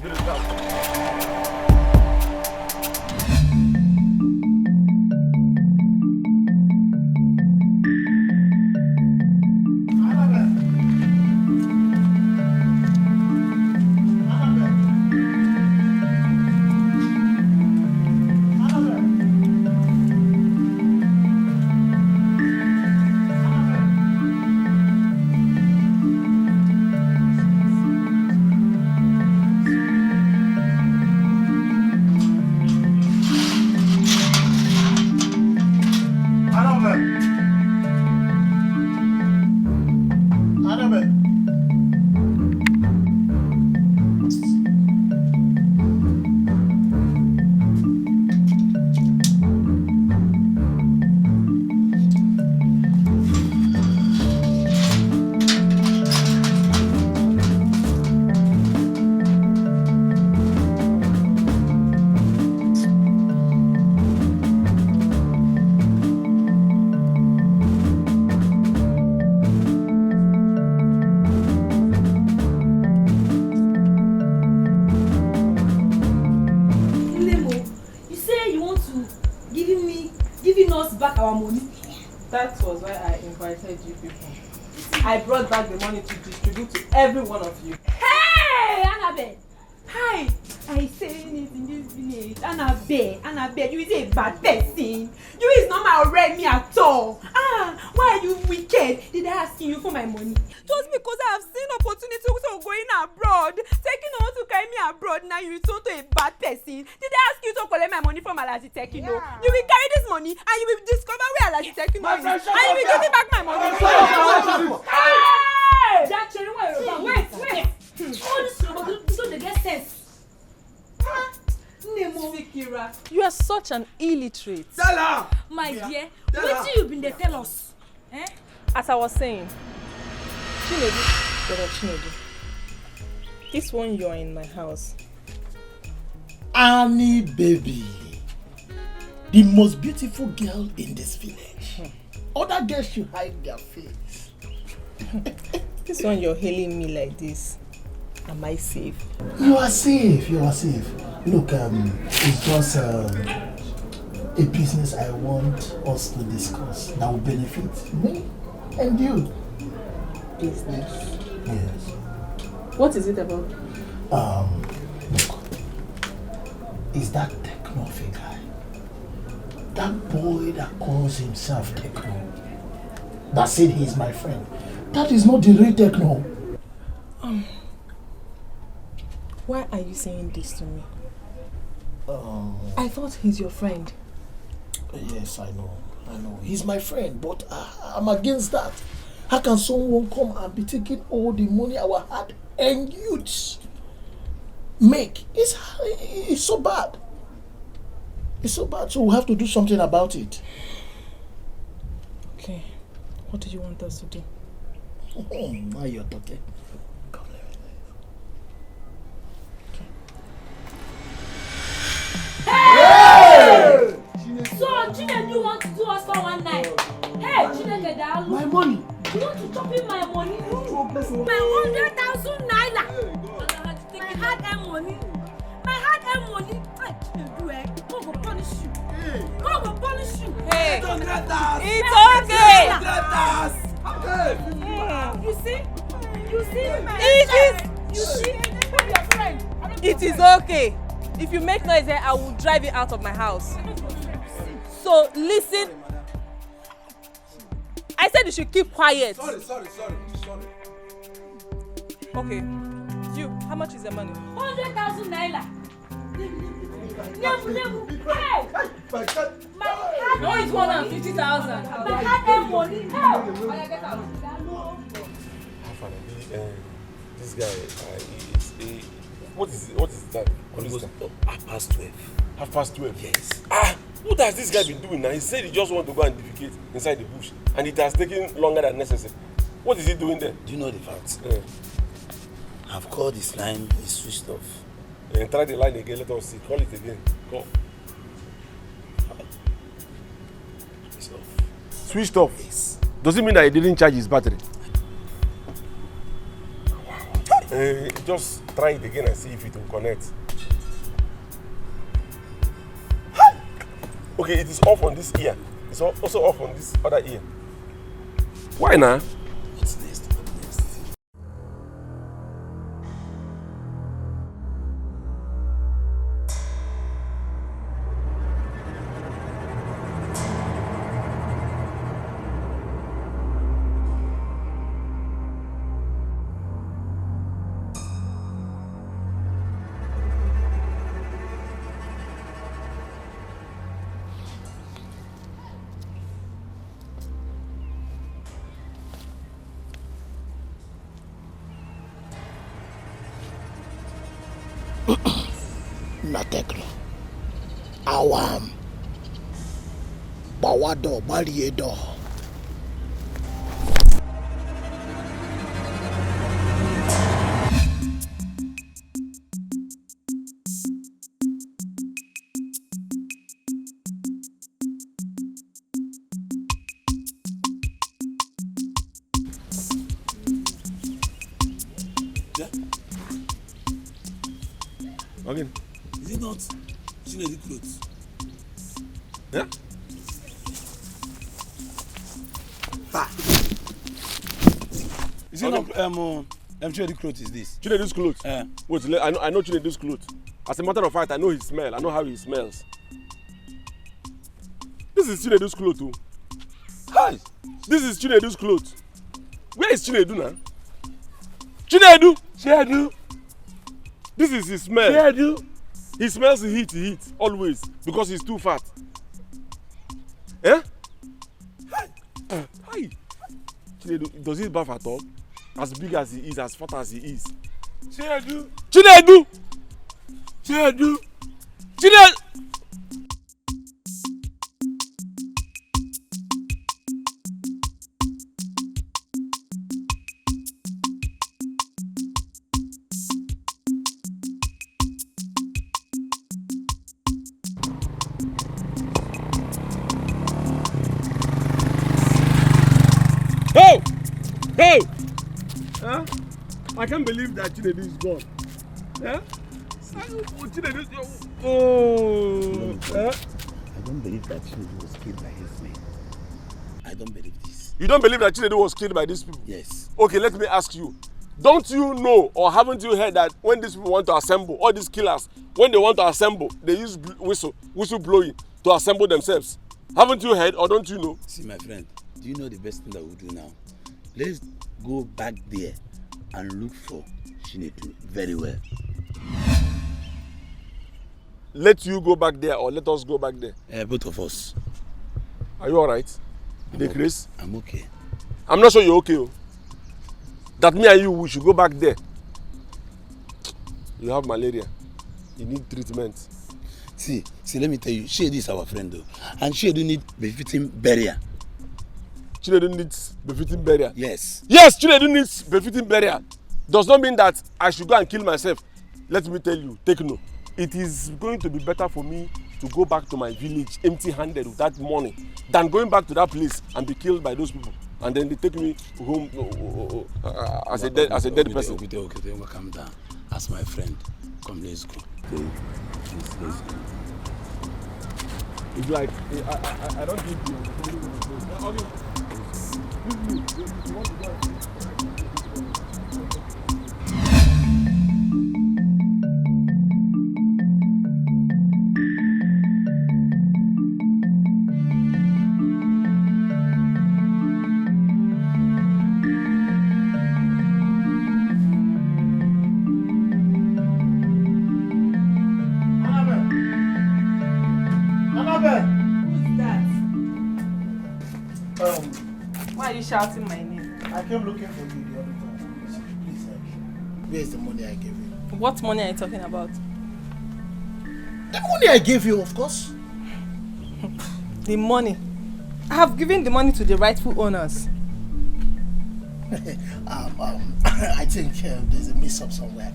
That was why I invited you people. I brought back the money to distribute to every one of you. Hey, Annabelle! Hi! I say it in this village. Annabelle, you is a bad person. You is not my already me at all. Why are you wicked? Did I ask you for my money? Just because I have seen opportunity to going abroad. Taking on to carry me abroad, now you return to a bad person. Did I ask you to collect my money from Alaji Tekino? Yeah. You will carry this money and you will discover where Alaji Tekino is. And you will give me back my money. Hey! Jack, wait. All this trouble, so they get sense. Sikira, you are such an illiterate. My dear, what do you been there tell us? Eh? As I was saying, Chinedu, this one you are in my house. Annie baby, the most beautiful girl in this village. Other girls should hide their face. This one you're hailing me like this. Am I safe? You are safe. Look, it's just a business I want us to discuss that will benefit me and you. Business? Yes. What is it about? Look, is that Techno guy? That boy that calls himself Techno, that said he's my friend. That is not the real Techno. Why are you saying this to me? I thought he's your friend. Yes, I know. He's my friend, but I'm against that. How can someone come and be taking all the money our hard and youths make? It's so bad. It's so bad, so we have to do something about it. Okay. What do you want us to do? Now you're talking. Hey! So, Chinedu want to do us for one night. Hey, Chineke, my money. You want to chop in my money? My 100,000 naira. My hard-earned money. Hey, Chinedu, God will punish you. God will punish you. Hey, it's okay. You see? You see? Your friend. It is okay. If you make noise here, I will drive you out of my house. So listen. I said you should keep quiet. Sorry. Okay. You, how much is the money? 100,000 naira. Never. Hey! No, it's 150,000. My hard-earned money. Hey! Get out. This guy, What is that? Almost 12:30. 12:30? Yes. What has this guy been doing now? He said he just want to go and defecate inside the bush, and it has taken longer than necessary. What is he doing there? Do you know the facts? Yeah. I've called his line, he switched off. And try the line again, let us see. Call it again. Call. It's off. Switched off? Yes. Does it mean that he didn't charge his battery? Just try it again and see if it will connect. Okay, it is off on this ear. It's also off on this other ear. Why now? What's next? Nateklo. Awam. Bawado, Baliedo. Again. Is it not Chinedu clothes? Yeah? Is it not Chinedu clothes is this? Chinedu's clothes? Wait, I know Chinedu's clothes. As a matter of fact, I know his smell. I know how he smells. This is Chinedu's clothes too. Hi! This is Chinedu's clothes. Where is Chinedu now? Chinedu! Chinedu! This is his smell. Chinedu! He smells the heat, always, because he's too fat. Eh? Hi! Chinedu, does he bath at all? As big as he is, as fat as he is. Chinedu! Chinedu! Chinedu! Chinedu! Hey! Hey! Huh? I can't believe that Chinedu is gone. Yeah? Chinedu is gone. Oh! Huh? I don't believe that Chinedu was killed by his men. I don't believe this. You don't believe that Chinedu was killed by these people? Yes. Okay, let me ask you. Don't you know or haven't you heard that when these people want to assemble, all these killers, when they want to assemble, they use whistle blowing to assemble themselves? Haven't you heard or don't you know? See, my friend, do you know the best thing that we'll do now? Let's go back there and look for Chinedu very well. Let you go back there or let us go back there? Both of us. Are you alright? Chris? I'm okay. I'm not sure you're okay. Oh. That me and you, we should go back there. You have malaria. You need treatment. See, let me tell you, Chinedu is our friend though. And Chinedu needs befitting burial. Chinedu needs befitting burial? Yes. Yes, Chinedu needs befitting burial. Does not mean that I should go and kill myself. Let me tell you, take note. It is going to be better for me to go back to my village empty-handed with that money than going back to that place and be killed by those people. And then they take me home as a dead person. Okay, calm down. As my friend, come, let's go. Let's go. It's like, I don't think you. Why are you shouting my name? I came looking for you the other time. Please help me. Where's the money I gave you? What money are you talking about? The money I gave you, of course. The money? I have given the money to the rightful owners. I think there's a mix-up somewhere.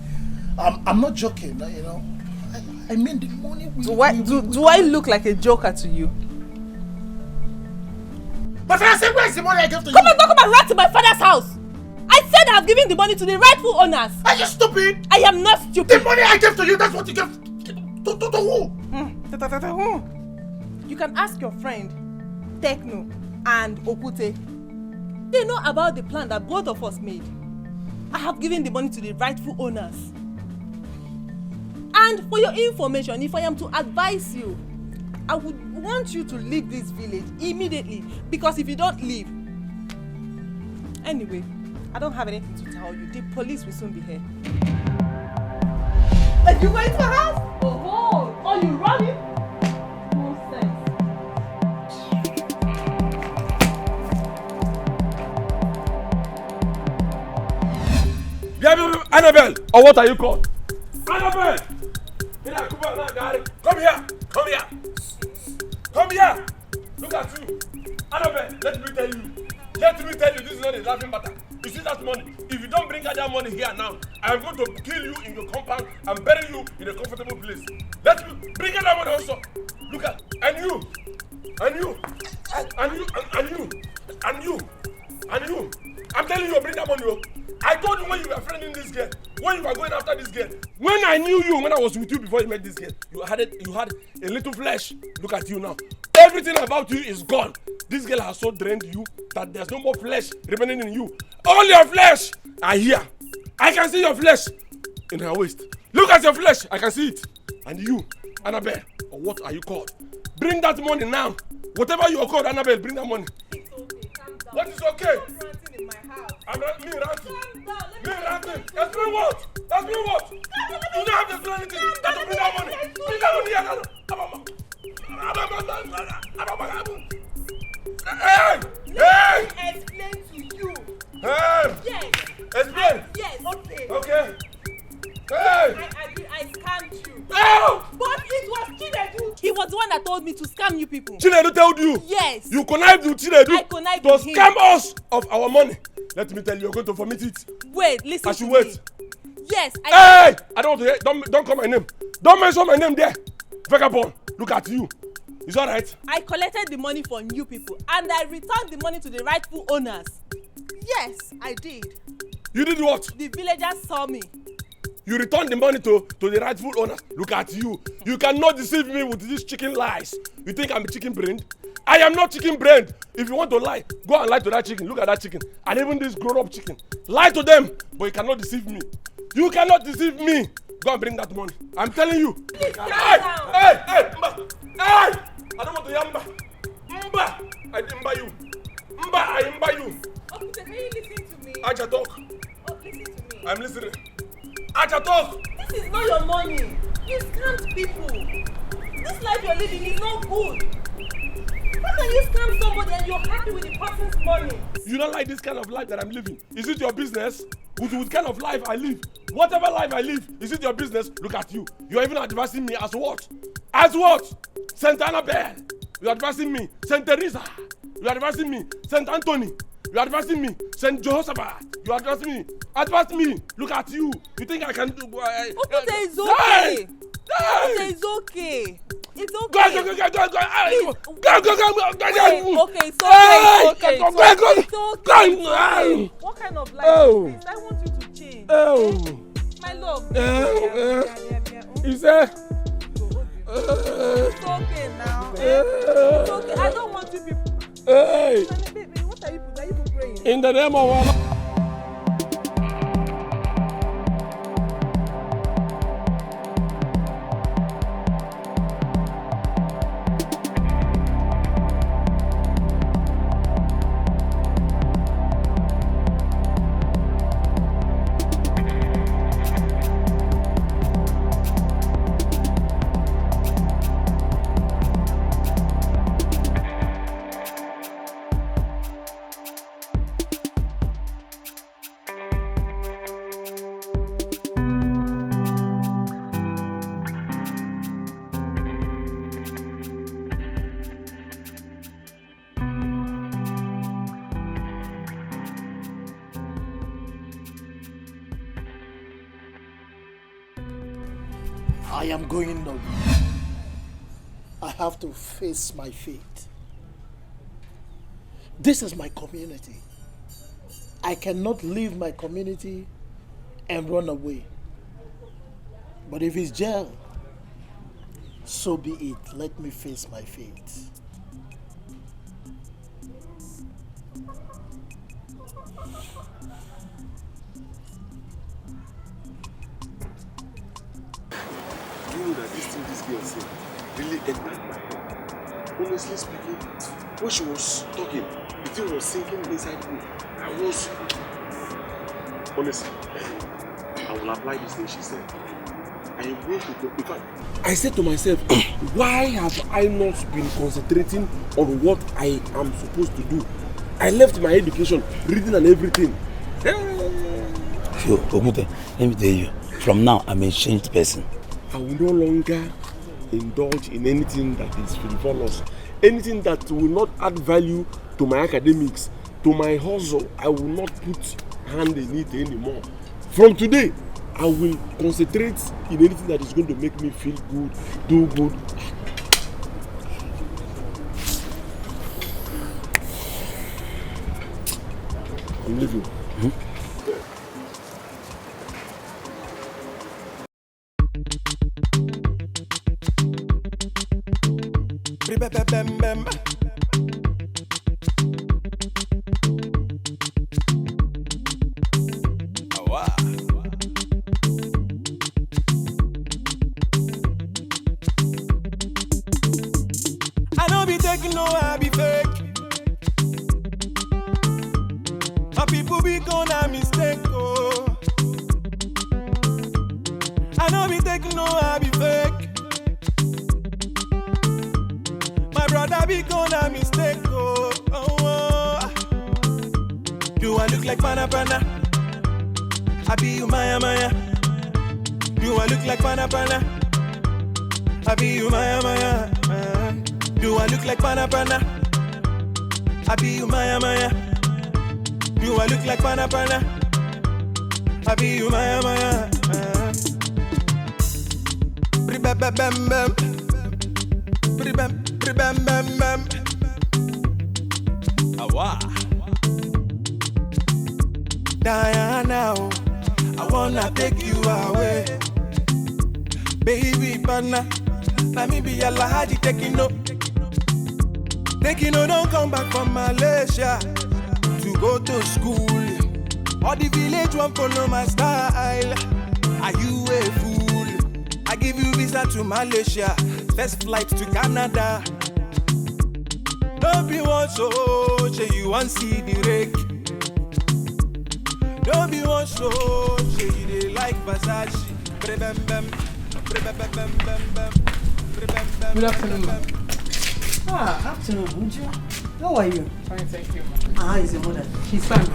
I'm not joking, you know. I mean the money we... Do I look like a joker to you? But I said, where's the money I gave to you? Come and rat to my father's house! I said I have given the money to the rightful owners! Are you stupid? I am not stupid! The money I gave to you, that's what you gave to who? Who? You can ask your friend, Tekno and Okute. They know about the plan that both of us made. I have given the money to the rightful owners. And for your information, if I am to advise you, I would want you to leave this village immediately, because if you don't leave... Anyway, I don't have anything to tell you. The police will soon be here. Are you going to the house? Oh, are you running? No sense. Annabelle, or what are you called? Annabelle! Come here! Come here! Come here! Look at you! Annabelle, let me tell you, this is not a laughing matter. You see that money? If you don't bring out that money here now, I'm going to kill you in your compound and bury you in a comfortable place. Let me bring out that money also. Look at, and you. I'm telling you, bring that money. I told you when you were friending this girl, when you were going after this girl, when I knew you, when I was with you before you met this girl, you had a little flesh. Look at you now. Everything about you is gone. This girl has so drained you that there's no more flesh remaining in you. All your flesh are here. I can see your flesh in her waist. Look at your flesh. I can see it. And you, Annabelle, or what are you called? Bring that money now. Whatever you are called, Annabelle, bring that money. It's okay, calm down. What is okay? Stop ranting in my house. I'm not me ranting. Calm down. Me ranting. Explain what? Explain what? You don't have to explain anything. That will bring that money. Bring that money here. Hey! Explain to you. Hey! Yes. Explain. Yes, okay. Okay. Hey! I agree, I scammed you. Oh! But it was Chinedu. He was the one that told me to scam you people. Chinedu told you? Yes. You connived with Chinedu I connived to with him. scam us of our money. Let me tell you, you're going to vomit it. Wait, listen As to you wait. me. Yes, Hey! I don't want to hear. Don't call my name. Don't mention my name there. Vagabond. Look at you. Is that right? I collected the money from you people and I returned the money to the rightful owners. Yes, I did. You did what? The villagers saw me. You returned the money to the rightful owners. Look at you. You cannot deceive me with these chicken lies. You think I'm chicken brained? I am not chicken brained. If you want to lie, go and lie to that chicken. Look at that chicken. And even this grown-up chicken. Lie to them, but you cannot deceive me. You cannot deceive me. Go and bring that money. I'm telling you. Please calm Hey! down. Hey! Mba! Hey! I don't want to hear Mba. Mba! I didn't buy you. Mba! I didn't buy you. Okay, can you listen to me? Aja talk. Oh, listen to me. I'm listening. Aja talk. This is not your money. You scammed people. This life you're living is not good. How can you scam somebody and you're happy with the person's money? You don't like this kind of life that I'm living. Is it your business? With kind of life I live. Whatever life I live, is it your business? Look at you. You're even advising me as what? As what? Saint Annabelle. You're advising me. Saint Teresa. You're advising me. Saint Anthony. You're advising me. Saint Jehoshaphat. You're advising me. Advise me. Look at you. You think I can do... Okute is okay. Okute is okay. It's okay. Go. Please. Go. Okay, it's okay. It's okay. Go. What kind of life is this? I want you to change. Oh. My love. You say? It's okay now. It's okay. I don't want you people. Hey. Baby, what are you praying? In the name of Allah. I am going nowhere. I have to face my fate. This is my community. I cannot leave my community and run away. But if it's jail, so be it. Let me face my fate. You know that this thing this girl said really entered my head. Honestly speaking, when she was talking, the thing was sinking inside me. I was... Honestly, I will apply this thing she said. I am going to go. In fact, I said to myself, why have I not been concentrating on what I am supposed to do? I left my education, reading and everything. So, Ogute, let me tell you, from now I'm a changed person. I will no longer indulge in anything that is frivolous, anything that will not add value to my academics, to my hustle. I will not put hand in it anymore. From today, I will concentrate in anything that is going to make me feel good, do good. I'm leaving. I don't be taking no, I be fake. My people be gonna mistake, oh. I don't be taking no, I be fake. My brother be gonna mistake, oh. Do I look like Pana Pana? I be you Maya Maya. Do I look like Pana Pana? I be you Maya Maya. Do I look like Pana Pana? I be you Maya Maya. Do I look like Pana Pana? I be you Maya Maya. Bam bam bam bam. Bam bam bam. Awa. Diana, I wanna take you away. Baby partner, let me be your lahadi taking no. Taking no, don't come back from Malaysia to go to school. All the village won't follow my style. Are you a fool? I give you visa to Malaysia, first flight to Canada. Don't be one so, say you want see the rake. Don't be one so, say you dey like Versace. Good afternoon, ma'am. Afternoon, Unju. How are you? Fine, thank you, How is your mother? She's fine.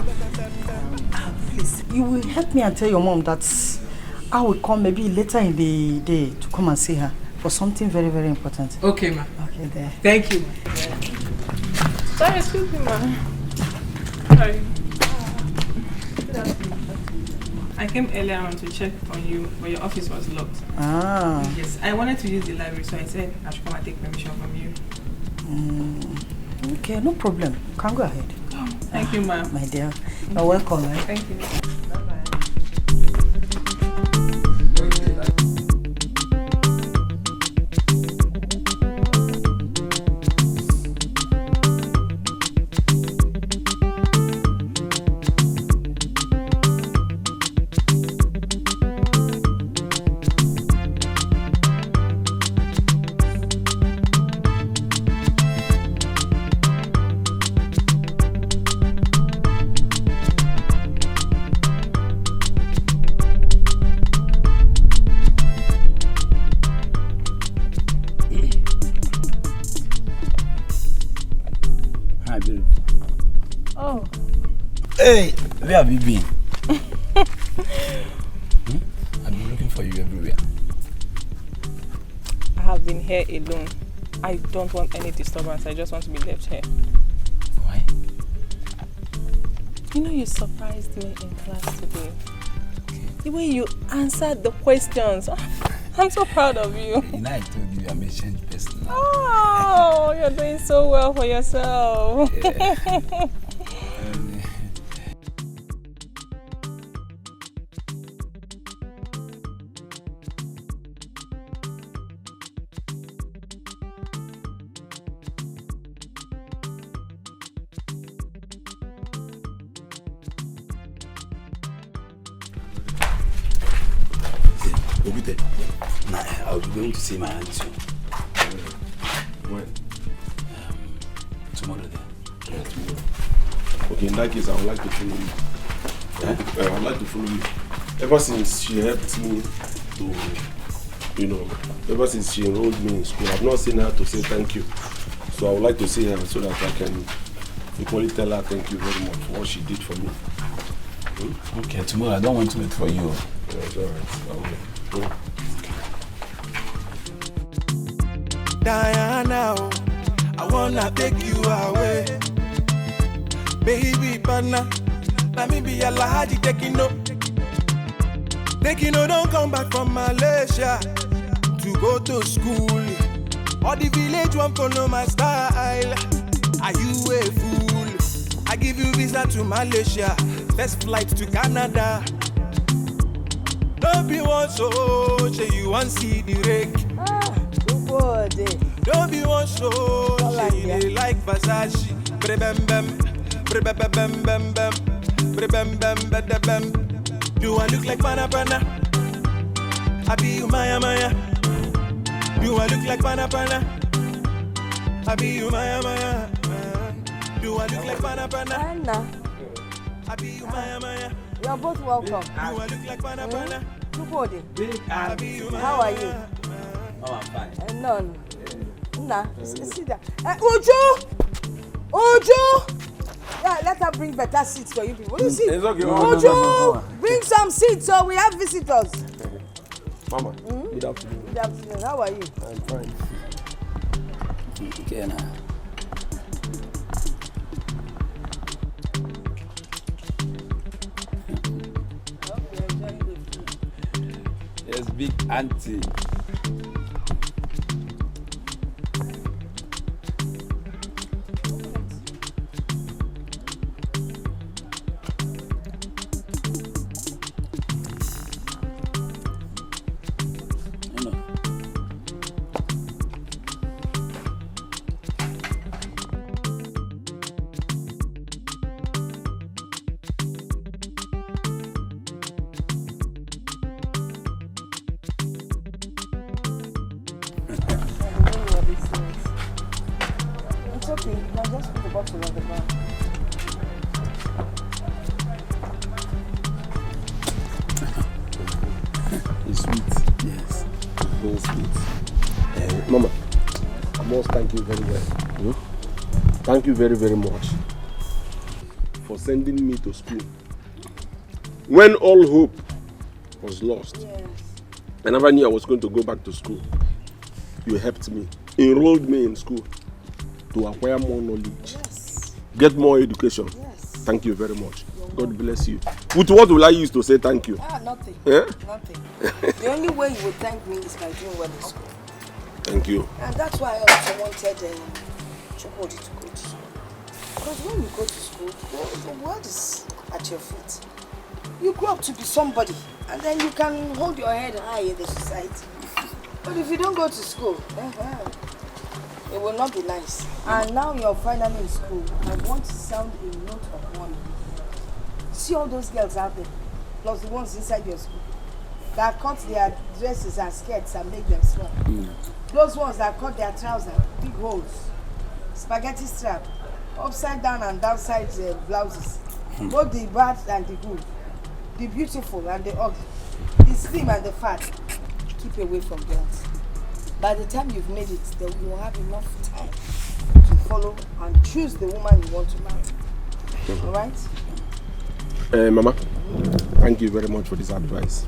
Please, you will help me and tell your mom that I will come maybe later in the day to come and see her for something very, very important. Okay, ma'am. Okay, there. Thank you, ma'am. Sorry, excuse me, ma'am. Sorry. I came earlier on to check on you, but your office was locked. Ah. Yes, I wanted to use the library, so I said I should come and take permission from you. Okay, no problem. You can go ahead. Oh, thank you, ma'am. My dear. You're welcome, right? Thank you. Hey, where have you been? I've been looking for you everywhere. I have been here alone. I don't want any disturbance. I just want to be left here. Why? You know, you surprised me in class today. Okay. The way you answered the questions. I'm so proud of you. You know, I told you I'm a changed person now. Oh, you're doing so well for yourself. Yeah. Nah, I'll be going to see my aunt soon. When? Tomorrow then. Yeah, tomorrow. Okay, in that case, I would like to follow you. I would like to follow you. Ever since she helped me to, ever since she enrolled me in school, I've not seen her to say thank you. So I would like to see her so that I can equally tell her thank you very much for what she did for me. Okay, tomorrow I don't want to wait for you. Yeah, it's alright. Diana, I wanna take you away. Baby partner, let me be a lady taking no. Don't come back from Malaysia to go to school. All the village won't follow my style. Are you a fool? I give you visa to Malaysia, first flight to Canada. Don't be one so say you want see the rake. Don't be one so say you like Versace. Do I look like Pana? I be you Maya. Do I look like Pana? I be you Maya. Do I look like Pana? Anna. I be you Maya. You're both welcome. Do I look like Pana? How are you? Oh, I'm fine. None. Nah, sit down. Ojo! Yeah, let her bring better seats for you people. What do you see? It's okay. Ojo! Bring some seats so we have visitors. Mama, good afternoon. Good afternoon. How are you? I'm fine. Okay, now. Yes, big auntie. Thank you very, very much for sending me to school. When all hope was lost, I never knew I was going to go back to school. You helped me, enrolled me in school to acquire more knowledge, get more education. Thank you very much. God bless you. With what will I use to say thank you? Nothing. Eh? Nothing. The only way you would thank me is by doing well in school. Thank you. And that's why I also wanted Chukwudi to go to school. Because when you go to school, the world is at your feet. You grow up to be somebody, and then you can hold your head high in the society. But if you don't go to school, it will not be nice. And now you're finally in school, I want to sound a note of warning. See all those girls out there, plus the ones inside your school, that cut their dresses and skirts and make them small. Those ones that cut their trousers, big holes, spaghetti strap, upside down and downside blouses, both the bad and the good, the beautiful and the ugly, the slim and the fat. Keep away from girls. By the time you've made it, then you will have enough time to follow and choose the woman you want to marry. All right? Mama, thank you very much for this advice.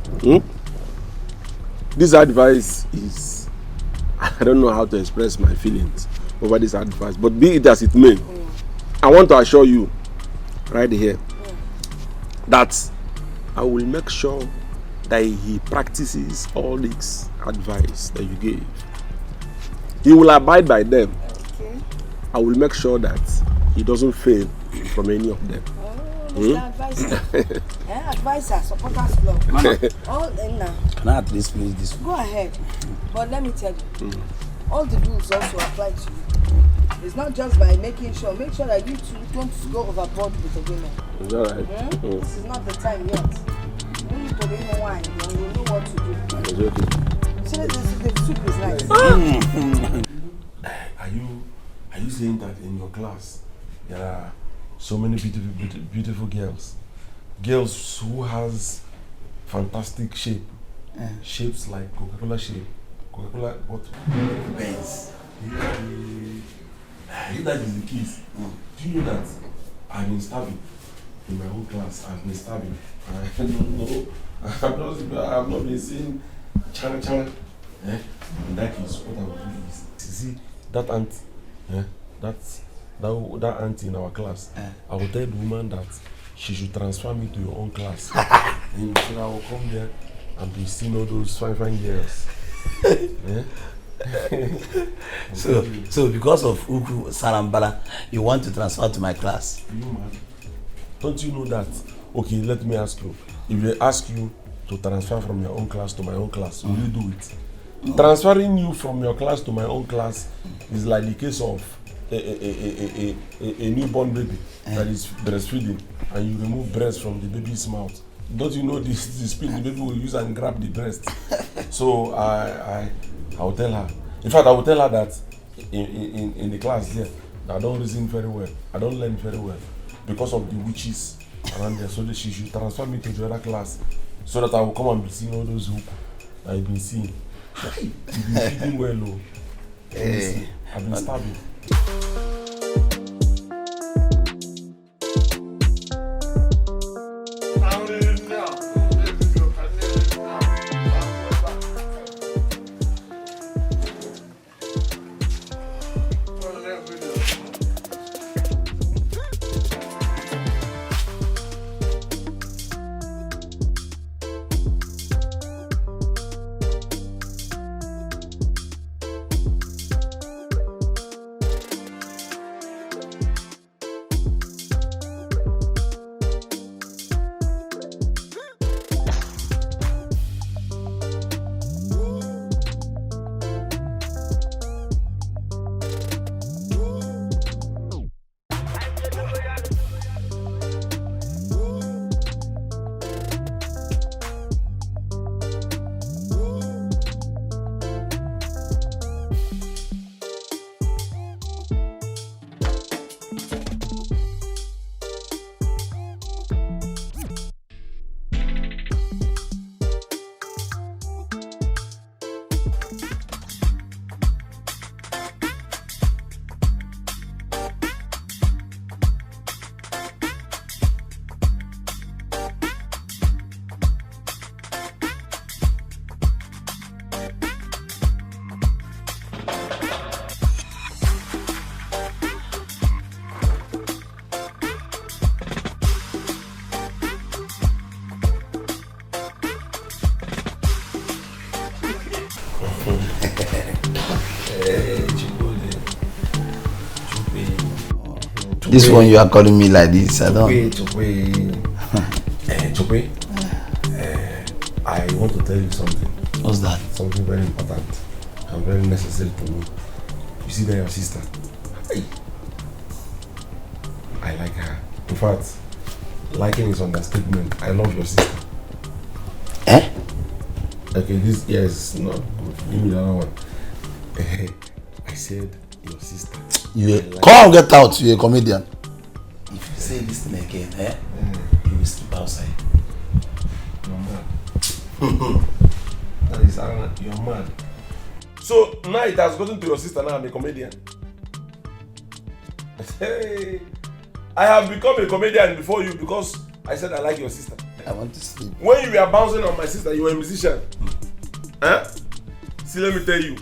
This advice is, I don't know how to express my feelings over this advice, but be it as it may, I want to assure you right here that I will make sure that he practices all this advice that you gave. He will abide by them. Okay. I will make sure that he doesn't fail from any of them. Advisor. Advisor, supporters club. All in now. Can I at least finish this one? Go ahead. But let me tell you, all the rules also apply to you. It's not just by making sure. Make sure that you two don't go overboard with the women. Is that right? This is not the time yet. When you put in wine, you will know what to do. It's okay. See, the soup is nice. Are you saying that in your class there are so many beautiful girls? Girls who has fantastic shape. Shapes like Coca-Cola shape. Coca-Cola what? Benz. If that is the case, do you know that I've been starving in my own class? I've been starving. I don't know. I've not been seeing channel. In that case, what I will do is, see that aunt, that auntie in our class. I will tell the woman that she should transfer me to your own class. And so I will come there and be seeing all those fine girls. So because of Uku Sarambala, you want to transfer to my class? You man, don't you know that? Okay, let me ask you. If they ask you to transfer from your own class to my own class, will you do it? Transferring you from your class to my own class is like the case of a newborn baby that is breastfeeding, and you remove breast from the baby's mouth. Don't you know the speed the baby will use and grab the breast? So I will tell her. In fact, I will tell her that in the class here, I don't reason very well. I don't learn very well because of the witches around there. So that she should transfer me to the other class so that I will come and be seeing all those hook I've been seeing. You've been feeding well, though. I've been starving. This one you are calling me like this, I don't. Chokwe, I want to tell you something. What's that? Something very important and very necessary to me. You see that your sister? I like her. In fact, liking is understatement. I love your sister. Okay, this is not good. Give me the other one. I said your sister. Come get out, you're a comedian. If you say this thing again, you will sleep outside. You're mad. That is, you're mad. So now it has gotten to your sister. Now I'm a comedian. Hey, I have become a comedian before you because I said I like your sister. I want to sleep. When you were bouncing on my sister, you were a musician. See, let me tell you,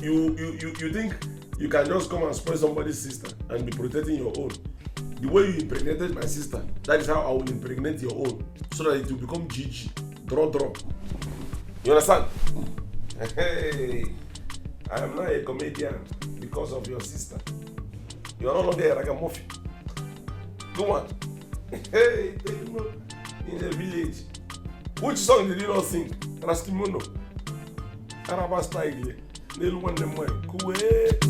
you think you can just come and spoil somebody's sister and be protecting your own. The way you impregnated my sister, that is how I will impregnate your own, so that it will become GG, draw. You understand? Hey, I am now a comedian because of your sister. You are no longer a ragamuffin. Go on. Hey, take a look in the village. Which song did you not sing? Raskimono. Araba style. Little one them way. Kuwe.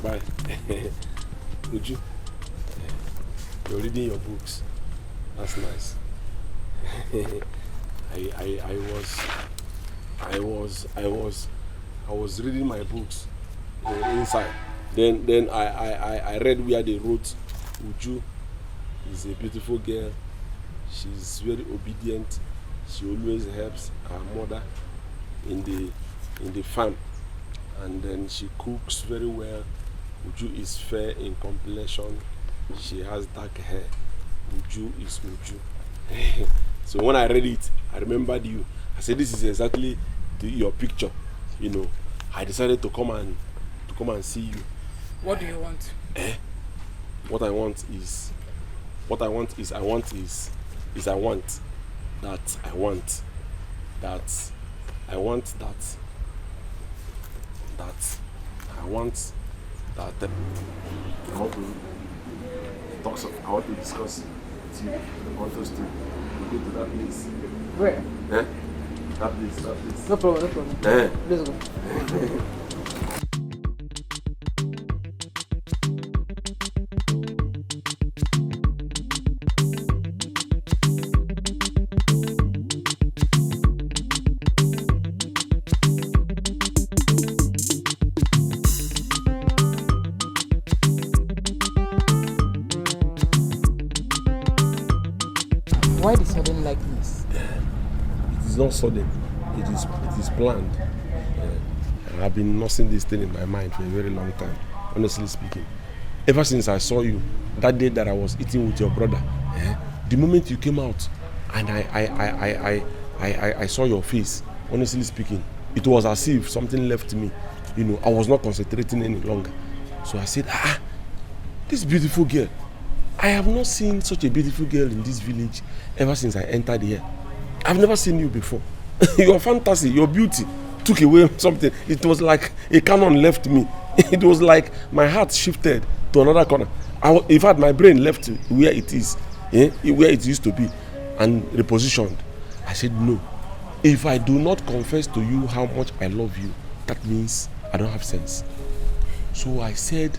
Bye. Would you? You're reading your books. That's nice. I was reading my books inside. Then I read where they wrote Uju is a beautiful girl. She's very obedient. She always helps her mother in the farm, and then she cooks very well. Uju is fair in complexion. She has dark hair. Uju is Uju. So when I read it, I remembered you. I said, this is exactly your picture. You know, I decided to come and see you. What do you want? What I want I want to discuss with you. I want us to go to that place. Where? That place. No problem. Let's go. Why the sudden likeness? It is not sudden. It is planned. I've been nursing this thing in my mind for a very long time, honestly speaking. Ever since I saw you that day that I was eating with your brother, the moment you came out and I saw your face, honestly speaking, it was as if something left me. You know, I was not concentrating any longer. So I said, this beautiful girl. I have not seen such a beautiful girl in this village ever since I entered here. I've never seen you before. Your fantasy, your beauty took away something. It was like a cannon left me. It was like my heart shifted to another corner. In fact, my brain left where it is, where it used to be, and repositioned. I said, no. If I do not confess to you how much I love you, that means I don't have sense. So I said,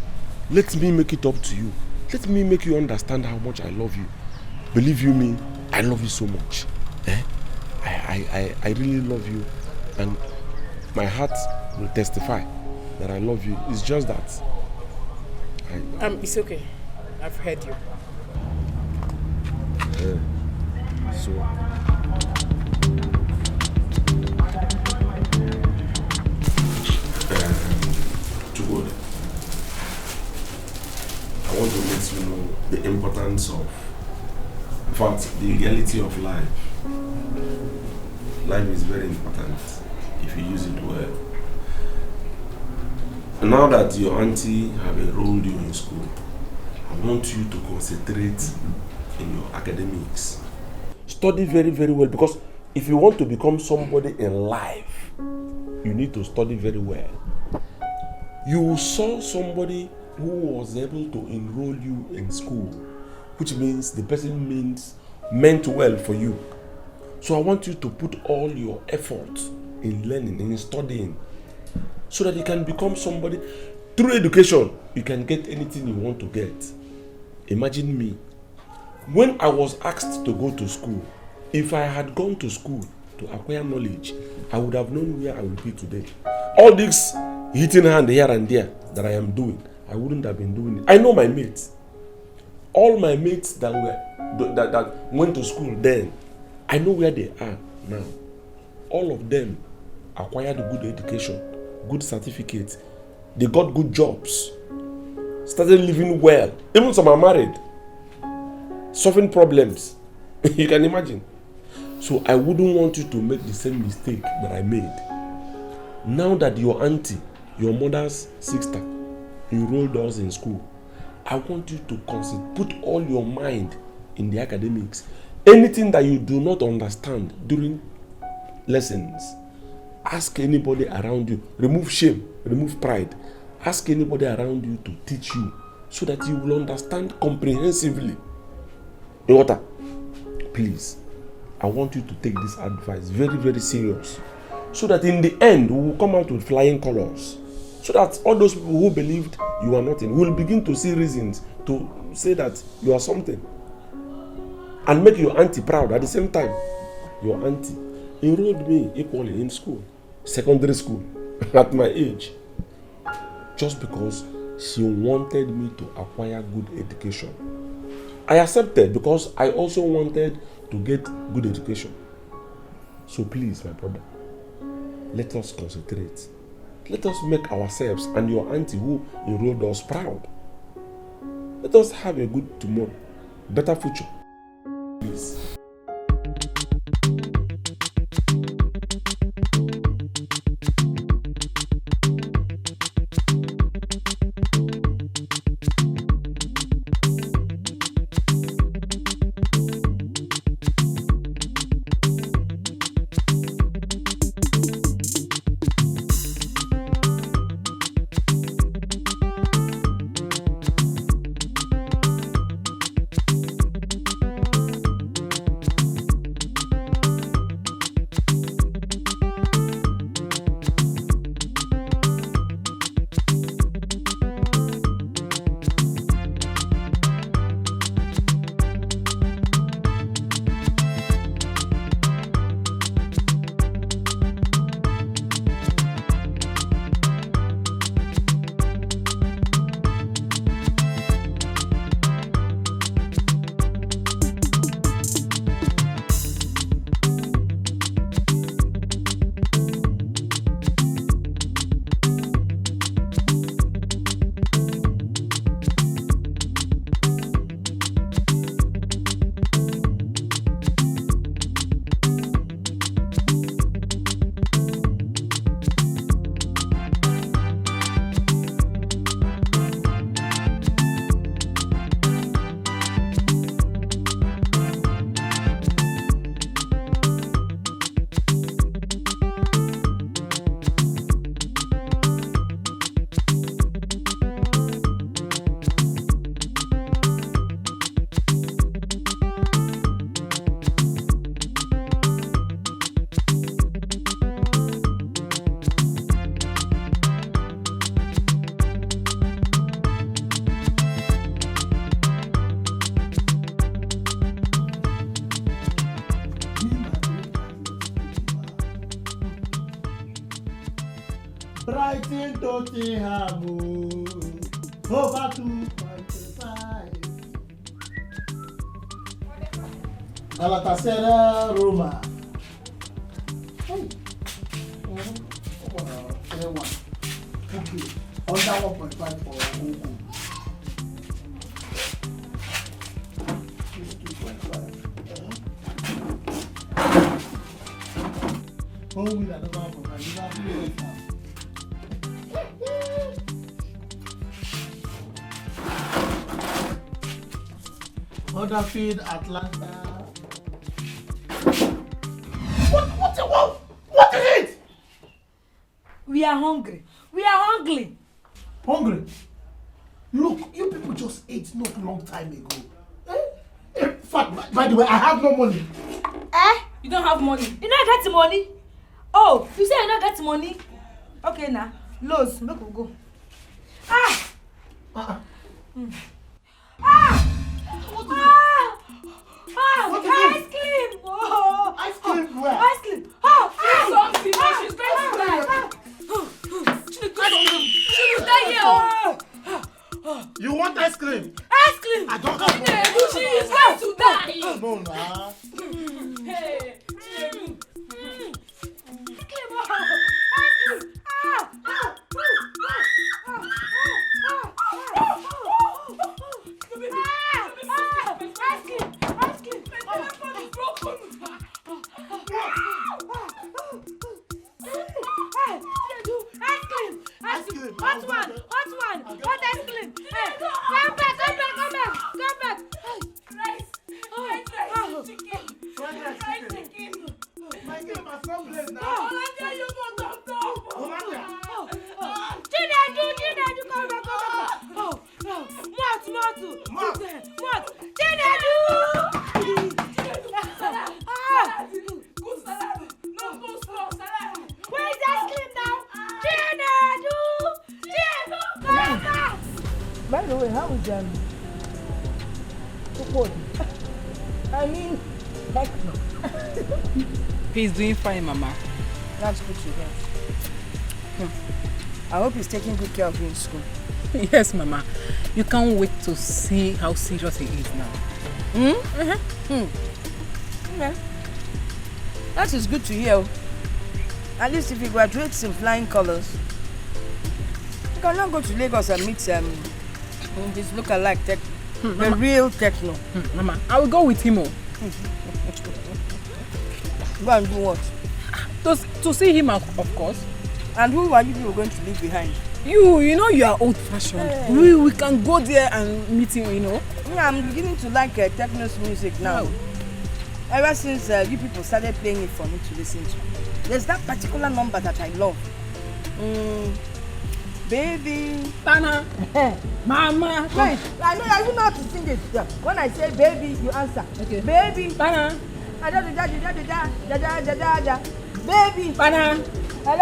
let me make it up to you. Let me make you understand how much I love you. Believe you me, I love you so much. I really love you, and my heart will testify that I love you. It's just that it's okay. I've heard you. Too good. I want to let you know the importance of, in fact, the reality of life. Life is very important if you use it well. And now that your auntie have enrolled you in school, I want you to concentrate in your academics. Study very, very well, because if you want to become somebody in life, you need to study very well. You saw somebody who was able to enroll you in school, which means the person meant well for you. So I want you to put all your effort in learning, in studying, so that you can become somebody. Through education, you can get anything you want to get. Imagine me. When I was asked to go to school, if I had gone to school to acquire knowledge, I would have known where I would be today. All this hitting hand here and there that I am doing, I wouldn't have been doing it. I know my mates. All my mates that went to school then, I know where they are now. All of them acquired good education, good certificates. They got good jobs, started living well. Even some are married, solving problems. You can imagine. So I wouldn't want you to make the same mistake that I made. Now that your auntie, your mother's sister, enrolled us in school, I want you to put all your mind in the academics. Anything that you do not understand during lessons, ask anybody around you. Remove shame, remove pride. Ask anybody around you to teach you so that you will understand comprehensively. Daughter, please, I want you to take this advice very, very serious, so that in the end we will come out with flying colors, so that all those people who believed you are nothing will begin to see reasons to say that you are something, and make your auntie proud at the same time. Your auntie enrolled me equally in school, secondary school, at my age, just because she wanted me to acquire good education. I accepted because I also wanted to get good education. So please, my brother, let us concentrate. Let us make ourselves and your auntie who enrolled us proud. Let us have a good tomorrow, better future. Please. Brighton Tottenham over 2.5. Galatasaray Roma. Hey. 3-1. Okay. Under 1.5 for Ogo. 2.5. Who will another one from Nigeria? Huddersfield, Atlanta. What is it? We are hungry. We are hungry. Hungry? Look, you people just ate not long time ago. In fact, by the way, I have no money. You don't have money? You don't get the money? Oh, you say you don't get the money? Okay, now. Lowe's, make we go. What is ice cream! Oh, ice cream where? Ice cream! Something, she's going to die. She will die here. You want ice cream? Ice cream! I don't have money. She is going to die. Come on now. Hey, By the way, how is I mean, Hector. He's doing fine, Mama. That's good to hear. I hope he's taking good care of you in school. Yes, Mama. You can't wait to see how serious he is now. Okay. That is good to hear. At least if he graduates in flying colors, you can now go to Lagos and meet his lookalike tech, the real techno. Mama, I will go with him. Go and do what? To see him, of course. And who are you going to leave behind? You know you are old-fashioned. Hey. We can go there and meet him, you know. Yeah, I'm beginning to like techno's music now. Ever since you people started playing it for me to listen to. There's that particular number that I love. Baby. Tana. Mama. Wait, I know how to sing it. When I say baby, you answer. Okay. Baby. Tana. Baby. Tana. I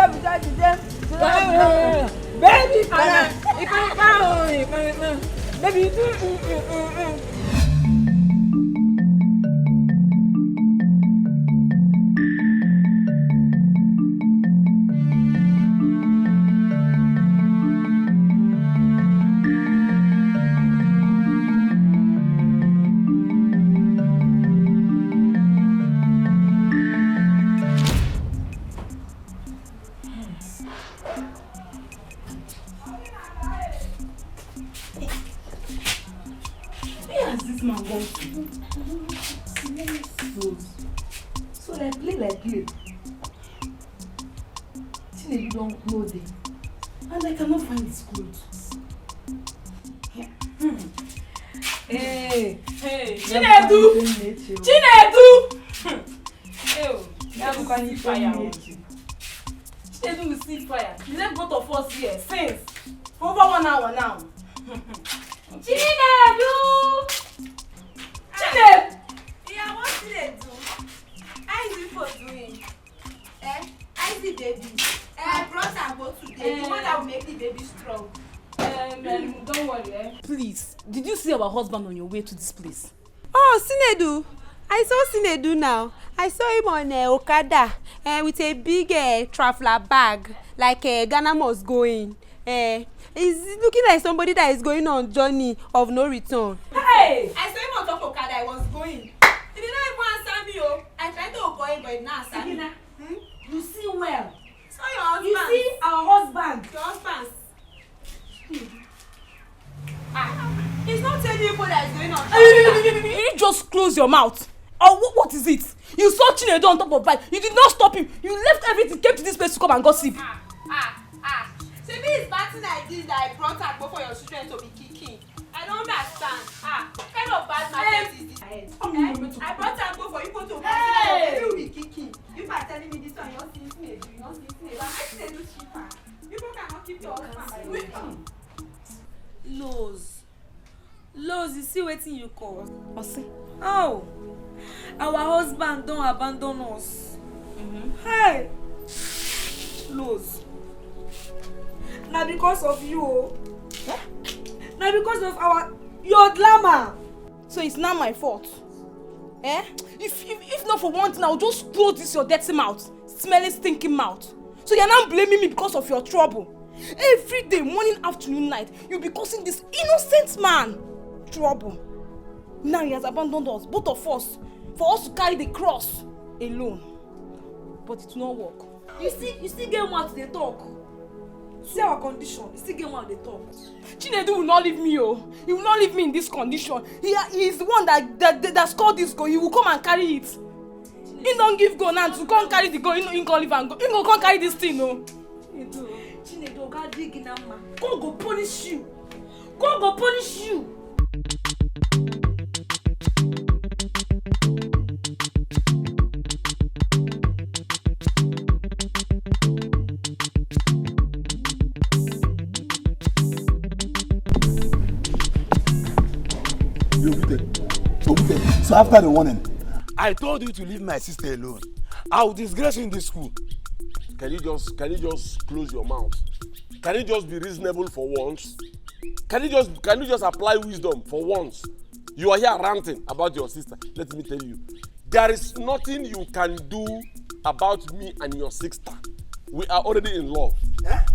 love you, baby. Baby. So like play. You don't know them. And I cannot find his clothes. Yeah. Hey, Chinedu! Chinedu will see fire. You let both of us here since for over 1 hour now. Chinedu! Yeah, what's Chinedu? How is it for doing? How is the baby? I brought her go today. The one that will make the baby strong. Don't worry, Please, did you see our husband on your way to this place? Oh, Chinedu. I saw Chinedu now. I saw him on Okada with a big traveler bag, like Ghana must going. He's looking like somebody that is going on journey of no return. Hey! I saw him on top of Okada. I was going. He did not even answer me. I tried to go in, but he did not answer me. You see well. So your husband. You see our husband. Your husband. He's not telling you what that is going on. You just close your mouth. Oh, what is it? You saw Chinedu on top of bike. You did not stop him. You left everything, came to this place to come and gossip. Maybe it's bad thing I did that I brought her for your children to be kicking. I don't understand. What kind of bad market is this? I brought her for you to be you will be kicking. You are telling me this one, you're seeing Chinedu, you're not seeing Chinedu. I Chinedu cheaper. People cannot keep your husband. Lows, you see wetin you cause. Osi. Oh, our husband don't abandon us. Hey, Lows. Now because of you. Now because of your glamour. So it's not my fault. Eh? If not for one thing, I'll just close this your dirty mouth. Smelling, stinking mouth. So you're not blaming me because of your trouble. Every day, morning, afternoon, night, you'll be causing this innocent man trouble. Now he has abandoned us, both of us, for us to carry the cross alone. But it will not work. You still get mouth they talk. See our condition. You still get mouth they talk. Chinedu will not leave me, oh. He will not leave me in this condition. He is the one that scored this goal. He will come and carry it. He don't give goal now to come carry the goal. He can't leave and go. He will come carry this thing, oh. Chinedu, God dig in that man. God go punish you. God go punish you. So after the warning, I told you to leave my sister alone. I will disgrace you in this school. Can you just close your mouth? Can you just be reasonable for once? Can you just apply wisdom for once? You are here ranting about your sister. Let me tell you, there is nothing you can do about me and your sister. We are already in love.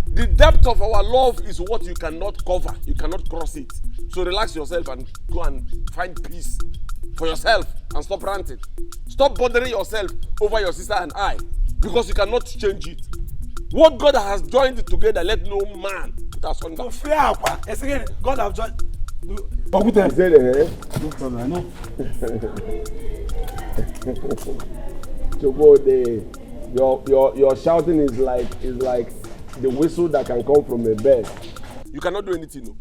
The depth of our love is what you cannot cover. You cannot cross it. So relax yourself and go and find peace for yourself and stop ranting. Stop bothering yourself over your sister and I, because you cannot change it. What God has joined together, let no man put asunder. God has joined. No problem, I know. Your shouting is like the whistle that can come from a bird. You cannot do anything, no.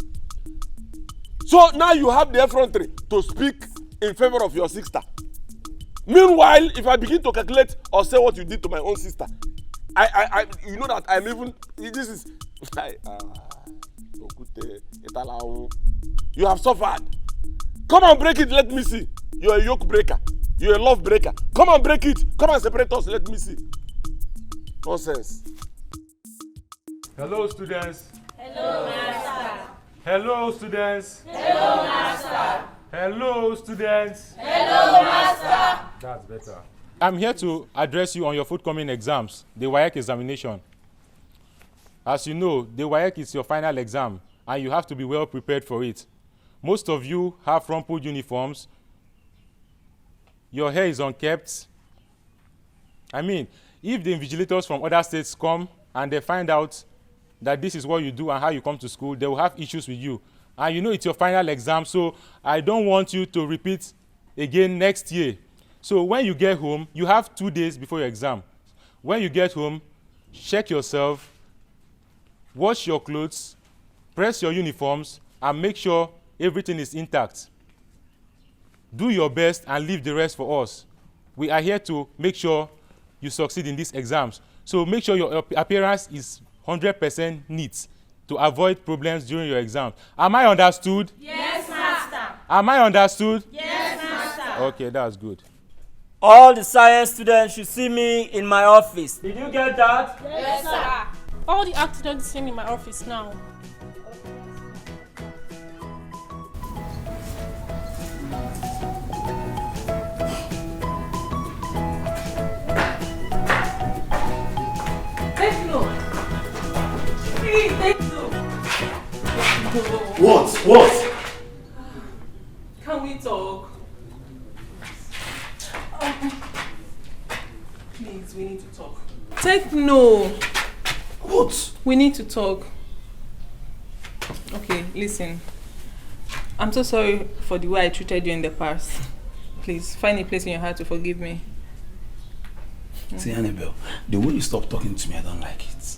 So now you have the effrontery to speak in favor of your sister. Meanwhile, if I begin to calculate or say what you did to my own sister, you know that I'm even. This is. You have suffered. Come and break it. Let me see. You're a yoke breaker. You're a love breaker. Come and break it. Come and separate us. Let me see. Nonsense. Hello, students. Hello, master. Hello, students. Hello, master. Hello, students. Hello, master. That's better. I'm here to address you on your forthcoming exams, the WAEC examination. As you know, the WAEC is your final exam, and you have to be well prepared for it. Most of you have rumpled uniforms. Your hair is unkempt. I mean, if the invigilators from other states come and they find out that this is what you do and how you come to school, they will have issues with you. And you know it's your final exam, so I don't want you to repeat again next year. So when you get home, you have 2 days before your exam. When you get home, check yourself, wash your clothes, press your uniforms, and make sure everything is intact. Do your best and leave the rest for us. We are here to make sure you succeed in these exams. So make sure your appearance is 100% neat to avoid problems during your exam. Am I understood? Yes, master. Am I understood? Yes, master. Okay, that's good. All the science students should see me in my office. Did you get that? Yes, sir. All the art students see me in my office now. Take note. Please, take note. What? Can we talk? Please, we need to talk. Take no. What? We need to talk. Okay, listen. I'm so sorry for the way I treated you in the past. Please, find a place in your heart to forgive me. See, Annabelle, the way you stop talking to me, I don't like it.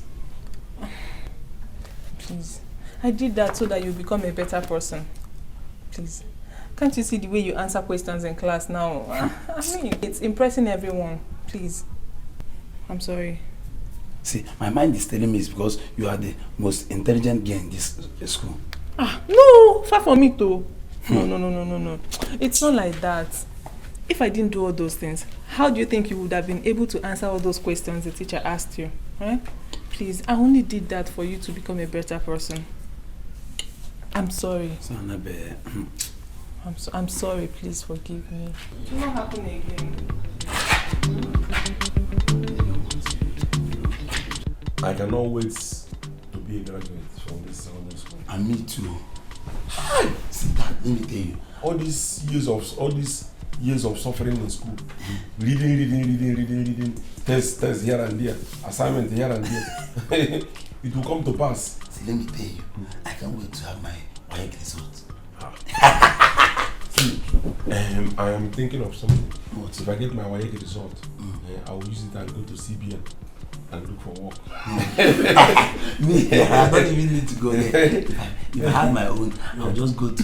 Please. I did that so that you become a better person. Please. Can't you see the way you answer questions in class now? I mean, it's impressing everyone. Please. I'm sorry. See, my mind is telling me it's because you are the most intelligent girl in this school. No, far from it though. No. It's not like that. If I didn't do all those things, how do you think you would have been able to answer all those questions the teacher asked you? Right? Please, I only did that for you to become a better person. I'm sorry. I'm sorry, please forgive me. It will not happen again. I cannot wait to be a graduate from this secondary school. And me too. Let me tell you. All these years of suffering in school, reading, test here and there, assignment here and there. It will come to pass. See, let me tell you, I can't wait to have my WAEC result. See, I am thinking of something. What? If I get my WAEC result, I will use it and go to CBN and look for work. Me, I don't even need to go there. If I had my own, I'll just go to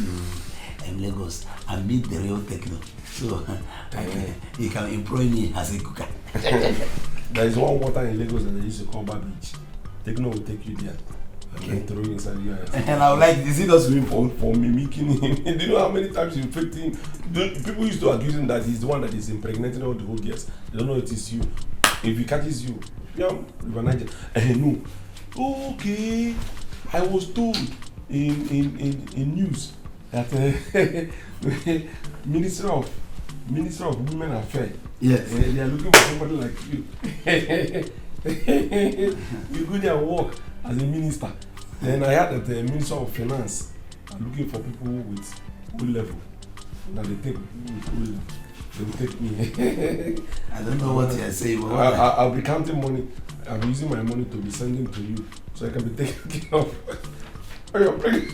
Lagos and meet the real techno. So he can employ me as a cooker. There is one water in Lagos that they used to call Bar Beach. Techno will take you there. Okay. And throw you inside your ass. And I would like, is it not swimming pool? For mimicking him. Do you know how many times you faked him? People used to accuse him that he's the one that is impregnating all the whole girls. They don't know it is you. If he catches you, you are Niger. No. Okay. I was told in news that Minister of Women Affairs. Yes. They are looking for somebody like you. You go there and work as a minister. Then I heard that the Minister of Finance are looking for people with good level. That they take with good level. They will take me. I don't know what you are saying. But I'll be counting money. I'll be using my money to be sending to you so I can be taken care of. Oh, you're pregnant.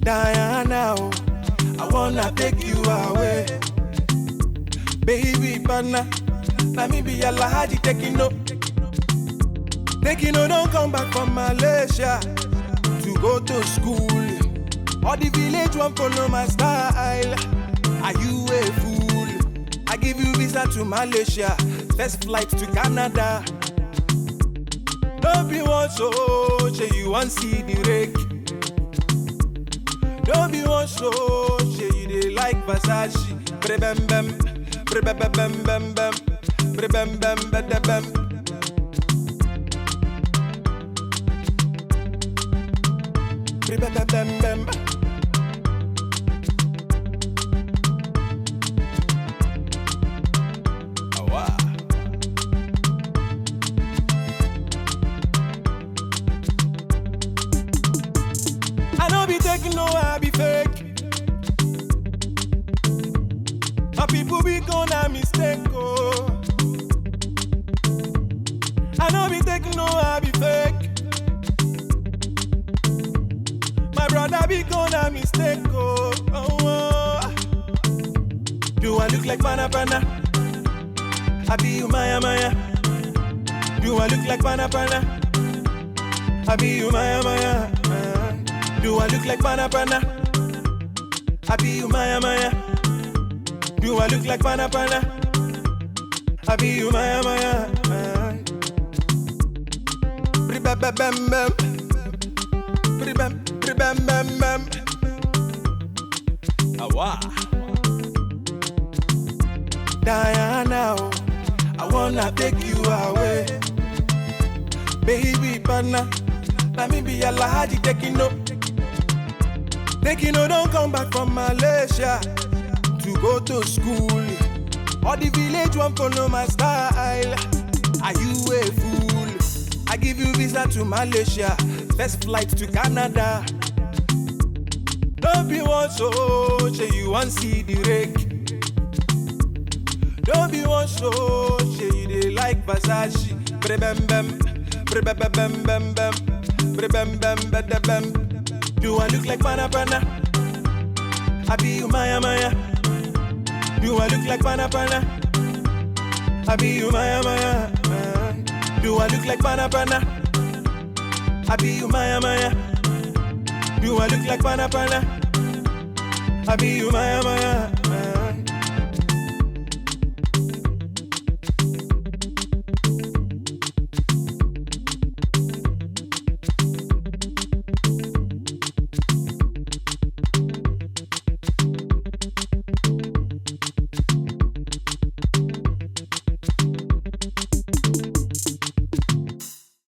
Diana, I wanna take you away. Baby, partner, let me be your lahaji taking no. Taking no, don't come back from Malaysia to go to school. All the village won't follow my style. Are you a fool? I give you visa to Malaysia, first flight to Canada. Don't be one so, say you want see the rake. Don't be one so, say you dey like Versace. Bam bam, bam bam bam bam, bam bam bam bam. Bam bam bam. No, I be fake. My people be gonna mistake, oh. I know be taking no, I be fake. My brother be gonna mistake, oh. Do I look like Pana Pana? I be you Maya Maya. Do I look like Pana Pana? I be you Maya Maya. Do I look like Pana Pana? I be you Maya Maya. Do I look like Pana Pana? I be you Maya Maya. bam bam bam bam. Bam bam bam bam. Awa. Diana, oh, I wanna take you away. Baby partner, let me be a lahaji taking no. Taking no, don't come back from Malaysia to go to school. All the village won't follow my style. Are you a fool? I give you visa to Malaysia, first flight to Canada. Don't be one so, say you want see the rake. Don't be one so, say you dey like Versace. Bam bam, bam bam bam bam, bam bam bam. Do I look like Pana Pana? I be you Maya Maya. Do I look like Pana Pana? I be you Maya Maya. Do I look like Pana Pana? I be you Maya Maya. Do I look like Pana Pana? I be you Maya Maya.